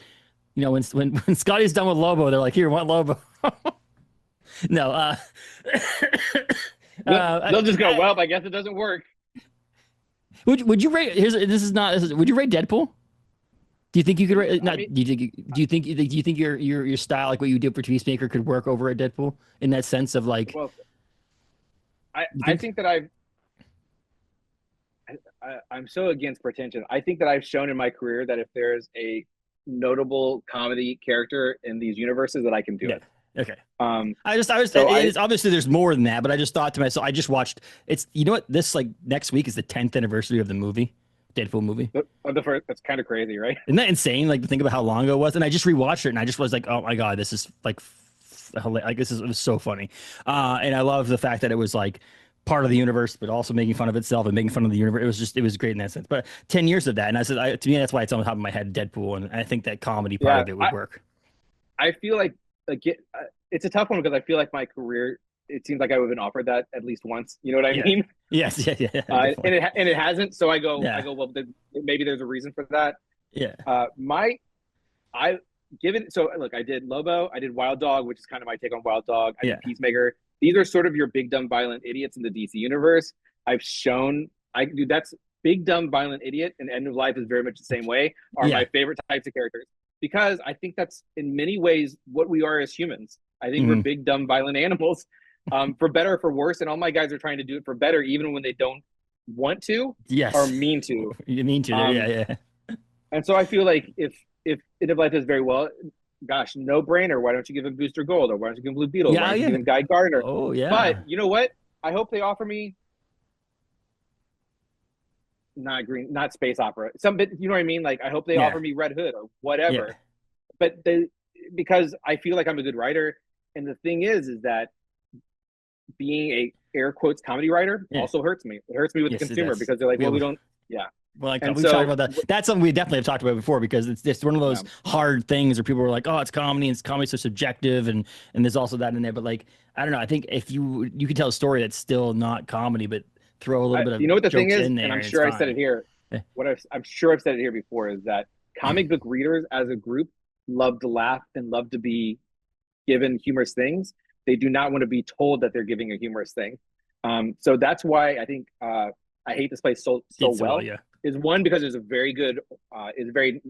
when Scotty's done with Lobo, they're like, here, want Lobo? No, They'll just go, I, well, I guess it doesn't work. would you rate? Would you rate Deadpool? Do you think you could I not? mean, Do you think your style, like what you did for Peacemaker, could work over at Deadpool in that sense of like? well, You I think? think that I'm so against pretension. I think that I've shown in my career that if there's a notable comedy character in these universes, that I can do Yeah. it. Okay. Um, I so I it's obviously there's more than that, but I just thought to myself, I just watched. It's you know what? This like next week is the 10th anniversary of the movie, Deadpool movie. the first, that's kind of crazy, right? Isn't that insane? Like to think about how long ago it was, and I just rewatched it, and I just was like, oh my god, this is like this is it was so funny, and I love the fact that it was like part of the universe, but also making fun of itself and making fun of the universe. It was great in that sense. But 10 years of that, and I said to me that's why it's on top of my head, Deadpool, and I think that comedy part Yeah, of it would work. I feel like it's a tough one because I feel like my career. It seems like I would have been offered that at least once. You know what I Yeah. mean? Yes. Yeah. Yeah. And Definitely. it hasn't. So I Yeah. go well. Maybe there's a reason for that. Yeah. My I given so look, I did Lobo, I did Wild Dog, which is kind of my take on Wild Dog. I Yeah. did Peacemaker. These are sort of your big dumb violent idiots in the DC universe. I've shown I do that's big dumb violent idiot and End of Life is very much the same way are Yeah. my favorite types of characters because I think that's in many ways what we are as humans. I think we're Hmm. big dumb violent animals, for better or for worse, and all my guys are trying to do it for better, even when they don't want to or Yes. mean to. You mean to there? Yeah. Um, Yeah. and so I feel like if End of Life does very well, gosh, no brainer. Why don't you give him Booster Gold, or why don't you give him Blue Beetle? Why Yeah. don't you give Yeah. him Guy Gardner? Oh But yeah. you know what? I hope they offer me not green, not space opera. Some bit, you know what I mean? Like I hope they Yeah. offer me Red Hood or Yeah. whatever. But they because I feel like I'm a good writer, and the thing is that being a air quotes comedy writer Yeah. also hurts me. It hurts me with the Yes. consumer That's because they're like, we well, we have. don't, yeah. Well, like And we've talked so, about that. That's something we definitely have talked about before because it's just one of those yeah, hard things where people are like, "Oh, it's comedy, and it's comedy's so subjective," and there's also that in there. But like, I don't know. I think if you could tell a story that's still not comedy, but throw a little bit of you know what the thing jokes is, in and there, I'm and it's sure I said fine. it here. Eh, I'm sure I've said it here before is that comic book readers as a group love to laugh and love to be given humorous things. They do not want to be told that they're giving a humorous thing. So that's why I think I hate this place so It's well, well. yeah, Is one because there's a very good, is very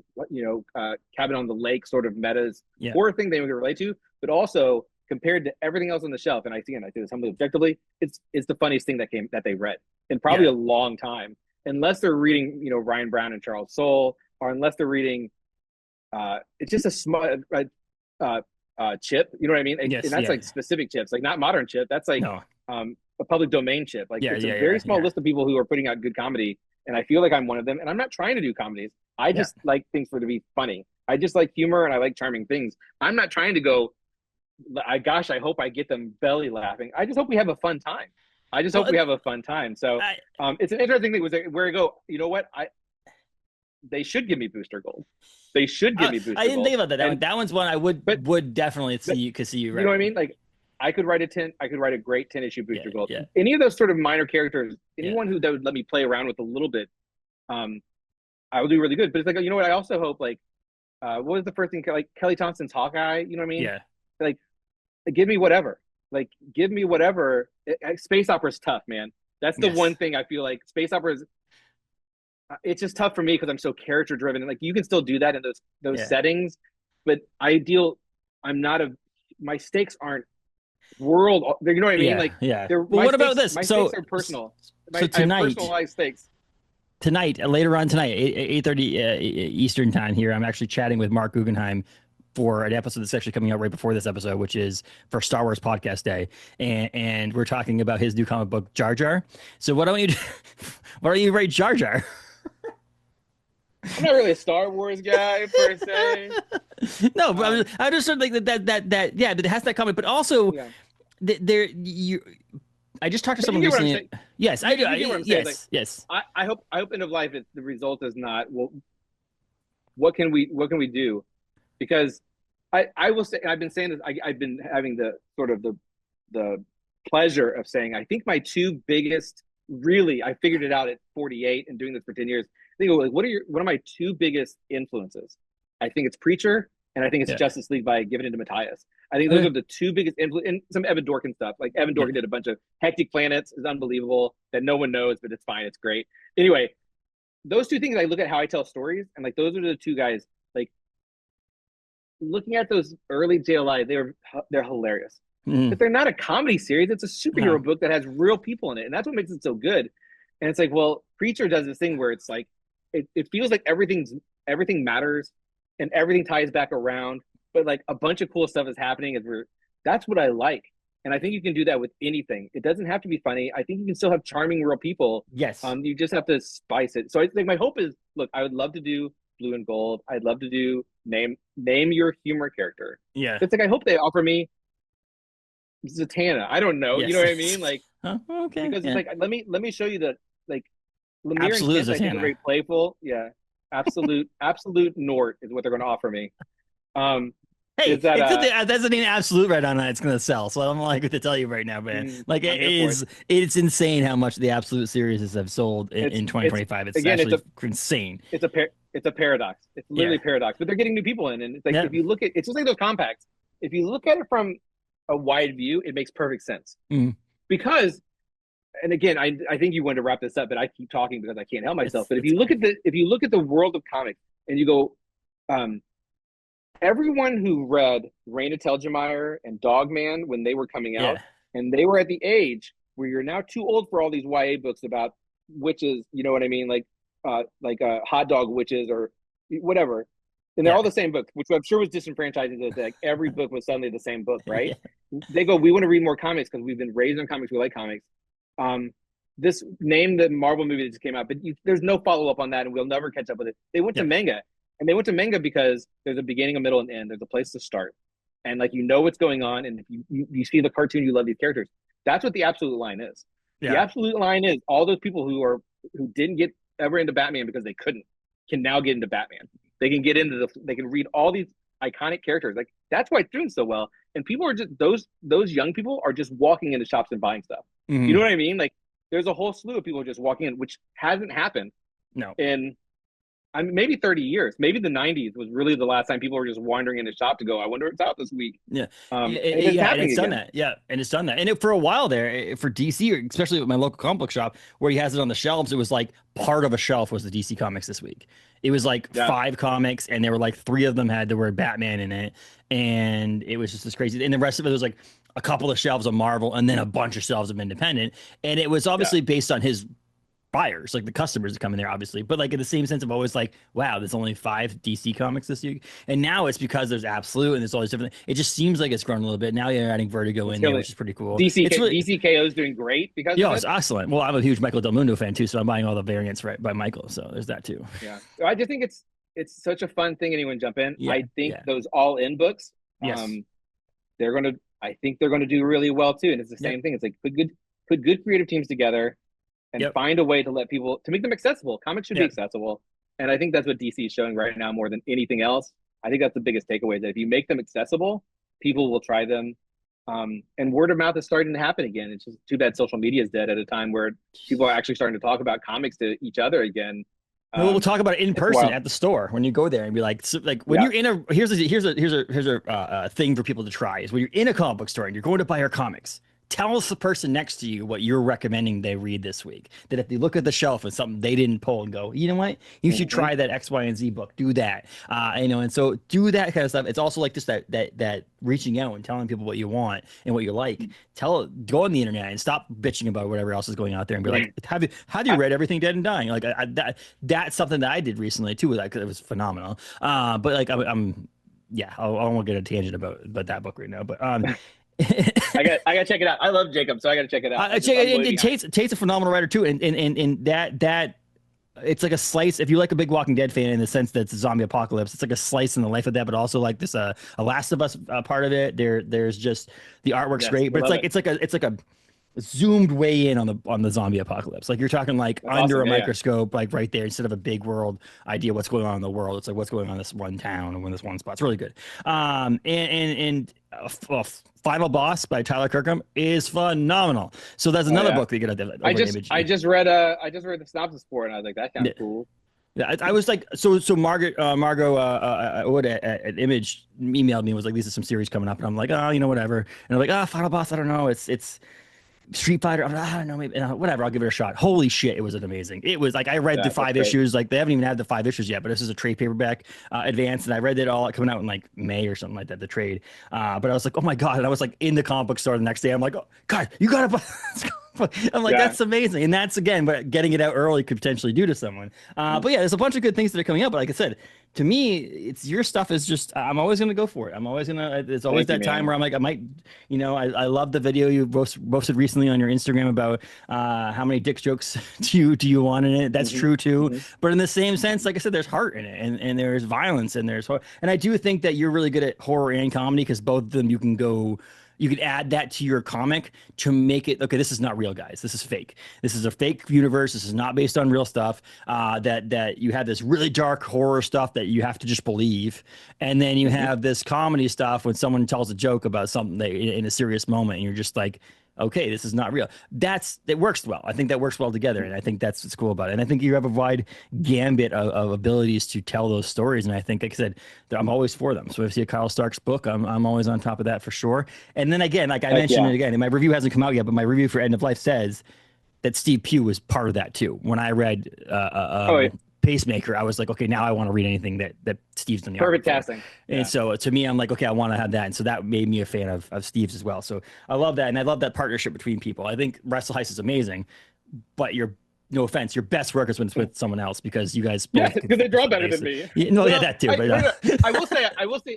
cabin on the lake sort of metas yeah, horror thing they can relate to, but also compared to everything else on the shelf. And I say this humbly objectively, it's the funniest thing that they read in probably yeah, a long time, unless they're reading Ryan Brown and Charles Soule, or unless they're reading it's just a small chip. You know what I mean? And yes, that's yeah, like specific chips, like not modern chip. That's like no, a public domain chip. Like yeah, it's a yeah, very yeah, small yeah, list of people who are putting out good comedy, and I feel like I'm one of them. And I'm not trying to do comedies. I yeah. just like things for to be funny. I just like humor and I like charming things. I'm not trying to go. I hope I get them belly laughing. I just hope we have a fun time. I just hope Well, we have a fun time. So I, it's an interesting thing. Was where I go. You know what? They should give me Booster Gold. They should give me I Booster didn't think Gold. about that. That one's one I would But would definitely see you you know what I writing. mean? Like I could write a great 10 issue Yeah, Booster Gold. yeah, Any of those sort of minor characters, yeah, anyone who that would let me play around with a little bit, um, I will do really good. But it's like, you know what? I also hope like, what was the first thing like Kelly Thompson's Hawkeye? You know what I mean? yeah, Like, give me whatever. Like, give me whatever. Space opera is tough, man. That's the one yes, thing I feel like space opera is. It's just tough for me because I'm so character driven, and like you can still do that in those yeah, settings, but ideal. I'm not a. My stakes aren't world. You know what I mean? yeah, Like yeah. they're Well, my what about stakes. this? My So stakes are personal. so I have tonight. personalized stakes. Tonight, later on tonight, 8:30 Eastern time here, I'm actually chatting with Mark Guggenheim for an episode that's actually coming out right before this episode, which is for Star Wars Podcast Day, and we're talking about his new comic book Jar Jar. So why don't you write Jar Jar? I'm not really a Star Wars guy per se. No, but Um, I just sort of think that yeah, that it has that comic, but also yeah, there you. I just talked to but you someone get what I'm recently. saying. Yes, I do. You get what I'm saying. Like Yes, yes, I hope end of life is the result is not well. what can we do? Because I will say, I've been saying this, I've been having the sort of the pleasure of saying, I think my two biggest, really, I figured it out at 48 and doing this for 10 years. I think, like, what are my two biggest influences? I think it's Preacher, and I think it's Yeah. Justice League by Giving Into Matthias. I think those Okay. are the two biggest influence, and some Evan Dorkin stuff. Like Evan Yeah. Dorkin did a bunch of Hectic Planets, is unbelievable, that no one knows, but it's fine, it's great. Anyway, those two things, I look at how I tell stories, and like those are the two guys. Like looking at those early JLI, they're hilarious. Mhm. But they're not a comedy series. It's a superhero No. book that has real people in it, and that's what makes it so good. And it's like, well, Preacher does this thing where it's like it feels like everything matters and everything ties back around, but like a bunch of cool stuff is happening. That's what I like. And I think you can do that with anything. It doesn't have to be funny. I think you can still have charming real people. Yes. You just have to spice it. So I think my hope is, look, I would love to do Blue and Gold. I'd love to do name your humor character. Yeah. It's like I hope they offer me Zatanna. I don't know. You know what I Yes. mean? Like, Huh? Okay. because it's Yeah. like let me show you the, like, Lemire and Absolute Kent, I think, are Zatanna. very playful. Yeah. Absolute Nort is what they're gonna offer me. Um Hey, is that that's an absolute right on that it's gonna sell. So I don't like what to tell you right now, man. Like I'm here for it. it's insane how much the absolute series have sold in It's 2025. It's again, actually insane. it's a paradox. It's literally Yeah. a paradox, but they're getting new people in, and it's like Yeah. if you look at it's just like those compacts. If you look at it from a wide view, it makes perfect sense. Mm. Because, and again, I think you wanted to wrap this up, but I keep talking because I can't help myself. But It's if you look at the world of comics and you go, um, everyone who read Raina Telgemeier and Dogman when they were coming out, yeah. and they were at the age where you're now too old for all these YA books about witches, you know what I mean? Like hot dog witches or whatever. And they're Yeah. all the same book, which I'm sure was disenfranchising. That like every book was suddenly the same book, right? Yeah. They go, we want to read more comics because we've been raised on comics. We like comics. This name the Marvel movie that just came out, but there's no follow up on that, and we'll never catch up with it. They went to Yeah. manga, and they went to manga because there's a beginning, a middle, and end. There's a place to start, and like what's going on, and if you see the cartoon, you love these characters. That's what the absolute line is. The Yeah. absolute line is all those people who didn't get ever into Batman because they couldn't can now get into Batman. They can get into they can read all these iconic characters. Like that's why it's doing so well. And people are just those young people are just walking into shops and buying stuff. You know Mhm. what I mean? Like there's a whole slew of people just walking in, which hasn't happened No. in, I mean, maybe 30 years. Maybe the 90s was really the last time people were just wandering in a shop to go, I wonder what's out this week. Yeah. And it's Yeah, and happening it's done again. that. Yeah, and it's done that. And for a while there, for DC, especially with my local comic book shop, where he has it on the shelves, it was like part of a shelf was the DC comics this week. It was like Yeah. 5 comics, and there were like 3 of them had the word Batman in it, and it was just this crazy. And the rest of it was like a couple of shelves of Marvel, and then a bunch of shelves of Independent. And it was Yeah. obviously based on his buyers, like the customers that come in there, obviously. But like in the same sense of always like, wow, there's only 5 DC comics this year. And now it's because there's Absolute and there's all these different. It just seems like it's grown a little bit. Now you're adding Vertigo in there, which is pretty cool. It's really, DCKO is doing great because yo, of it's it. excellent. Well, I'm a huge Michael Del Mundo fan too, so I'm buying all the variants right by Michael. So there's that too. Yeah. I just think it's such a fun thing. Anyone jump in. Yeah, I think yeah, those all in books, yes, they're gonna I think they're gonna do really well too. And it's the yep, same thing. It's like put good creative teams together and yep, find a way to let people to make them accessible. Comics should be yep. accessible. And I think that's what DC is showing right now more than anything else. I think that's the biggest takeaway that if you make them accessible, people will try them. And word of mouth is starting to happen again. It's just too bad social media is dead at a time where people are actually starting to talk about comics to each other again. No, we'll talk about it in It's person wild. at the store when you go there and be like, so, like when Yeah. you're in a here's a thing for people to try is when you're in a comic book store and you're going to buy your comics. Tell the person next to you what you're recommending they read this week. That if they look at the shelf and something they didn't pull and go, you know what, you should Mm-hmm. try that X, Y, and Z book. Do that, and so do that kind of stuff. It's also like just that reaching out and telling people what you want and what you like. Go on the internet and stop bitching about whatever else is going out there and be like, have you read everything Dead and Dying? Like that's something that I did recently too. Like it was phenomenal. But like I'm yeah, I won't get a tangent about that book right now. But I got to check it out. I love Jacob, so I got to check it out. Tate's a phenomenal writer too, and that it's like a slice. If you like a big Walking Dead fan in the sense that it's a zombie apocalypse, it's like a slice in the life of that, but also like this a Last of Us part of it. There's just the artwork's Yes, great, I but love it. it's like a zoomed way in on the zombie apocalypse. Like you're talking like That's under awesome. a Yeah, yeah. microscope, like right there, instead of a big world idea what's going on in the world. It's like what's going on in this one town and in this one spot. It's really good. Final Boss by Tyler Kirkham is phenomenal. So that's Oh another yeah. book that you get over I at just Image. I just read the synopsis for it, and I was like, that sounds Yeah. cool. Yeah, I was like, so Margot Wood at Image emailed me and was like, these are some series coming up, and I'm like, oh, whatever, and I'm like, Final Boss, I don't know, it's Street Fighter, I don't know, maybe whatever, I'll give it a shot. Holy shit, it was amazing. It was like I read the Yeah, that's five great. issues, like they haven't even had the 5 issues yet, but this is a trade paperback advance, and I read it all coming out in like May or something like that, the trade. But I was like, oh my god, and I was like in the comic book store the next day. I'm like, oh god, you gotta buy. I'm like, Yeah. that's amazing. And that's again, but getting it out early could potentially do to someone. But yeah, there's a bunch of good things that are coming up. But like I said, to me, it's your stuff is just, I'm always going to go for it. I'm always going to, there's always Thank you, that time man. where I'm like, I might, I love the video you posted recently on your Instagram about how many dick jokes do you want in it. That's Hmm. true too. Hmm. But in the same sense, like I said, there's heart in it and there's violence and and I do think that you're really good at horror and comedy because both of them you can add that to your comic to make it okay. This is not real, guys. This is fake. This is a fake universe. This is not based on real stuff. That you have this really dark horror stuff that you have to just believe, and then you Hmm. have this comedy stuff when someone tells a joke about something that in a serious moment, and you're just like, okay, this is not real. It works well. I think that works well together, and I think that's what's cool about it. And I think you have a wide gambit of abilities to tell those stories, and I think, like I said, I'm always for them. So if you see a Kyle Stark's book, I'm always on top of that for sure. And then again, like I Heck mentioned yeah. it again, and my review hasn't come out yet, but my review for End of Life says that Steve Pugh was part of that too. When I read Oh, yeah. Pacemaker, I was like, okay, now I want to read anything that Steve's done the artwork Perfect for. casting. And Yeah. so to me, I'm like, okay, I want to have that. And so that made me a fan of Steve's as well. So I love that. And I love that partnership between people. I think Wrestle Heist is amazing, but no offense, your best work is when it's with someone else because you guys Yeah, both can because they draw focus on better than basic. me. Yeah, no, yeah, Well, that too. I But no, no,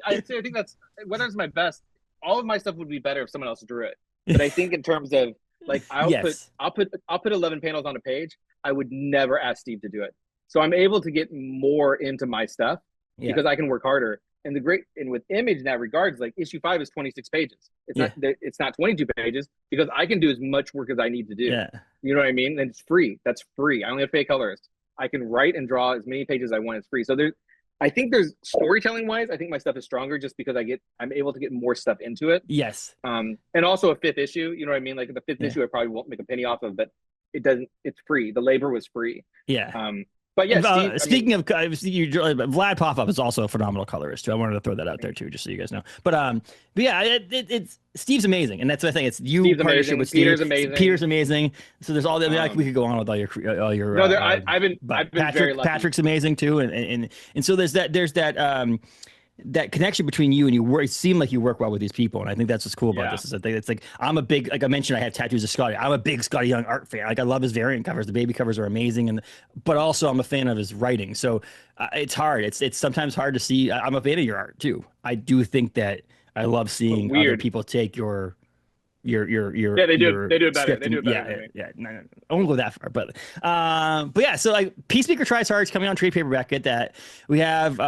I think that's whether it's my best. All of my stuff would be better if someone else drew it. But I think in terms of like yes. I'll put 11 panels on a page. I would never ask Steve to do it. So I'm able to get more into my stuff Yeah. because I can work harder. And with Image in that regards, like issue 5 is 26 pages. Yeah. It's not 22 pages because I can do as much work as I need to do. Yeah. You know what I mean? And it's free. That's free. I only have to pay colorists. I can write and draw as many pages as I want. It's free. So I think there's storytelling wise, I think my stuff is stronger just because I'm able to get more stuff into it. Yes. And also a fifth issue, you know what I mean? Like the fifth Yeah. issue, I probably won't make a penny off of, but it's free. The labor was free. Yeah. But yeah, Steve, Speaking of, Vlad Popoff is also a phenomenal colorist too. I wanted to throw that out there too, just so you guys know. But yeah, it's Steve's amazing, and that's the thing. It's you Steve's partnership amazing. with Steve. Peter's amazing. Peter's amazing. So there's all the. Like, we could go on with all your. No, but I've been very lucky. Patrick's amazing too, and so there's that connection between you and you work. It seemed like you work well with these people, and I think that's what's cool about Yeah. this. Is that it's like I'm a big, like I mentioned, I have tattoos of Scotty. I'm a big Scotty Young art fan. Like I love his variant covers. The baby covers are amazing, but also I'm a fan of his writing. So it's hard. It's sometimes hard to see. I'm a fan of your art too. I do think that I love seeing other people take your yeah, they do it better. They do it better than me. Yeah, no, I won't go that far, but yeah. So like, Peacemaker Tries Hard is coming on trade paperback. Get that. We have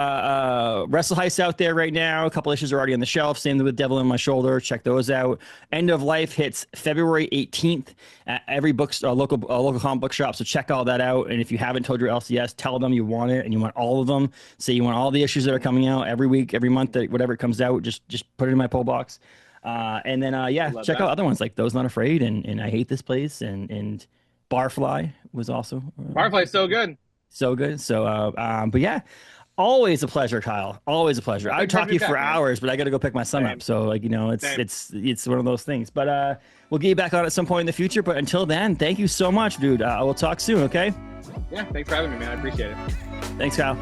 Wrestle Heist out there right now. A couple issues are already on the shelf. Same with Devil on My Shoulder. Check those out. End of Life hits February 18th at every local comic book shop. So check all that out. And if you haven't told your LCS, tell them you want it and you want all of them. Say you want all the issues that are coming out every week, every month, whatever comes out. Just put it in my pull box. And then yeah, check out other ones like Those Not Afraid and I Hate This Place and Barfly was also Barfly's so good. So good. So but yeah, always a pleasure, Kyle. Always a pleasure. I'd talk to you for hours, but I got to go pick my son up. So like, it's one of those things. But we'll get you back on at some point in the future. But until then, thank you so much, dude. We'll talk soon, okay? Yeah, thanks for having me, man. I appreciate it. Thanks, Kyle.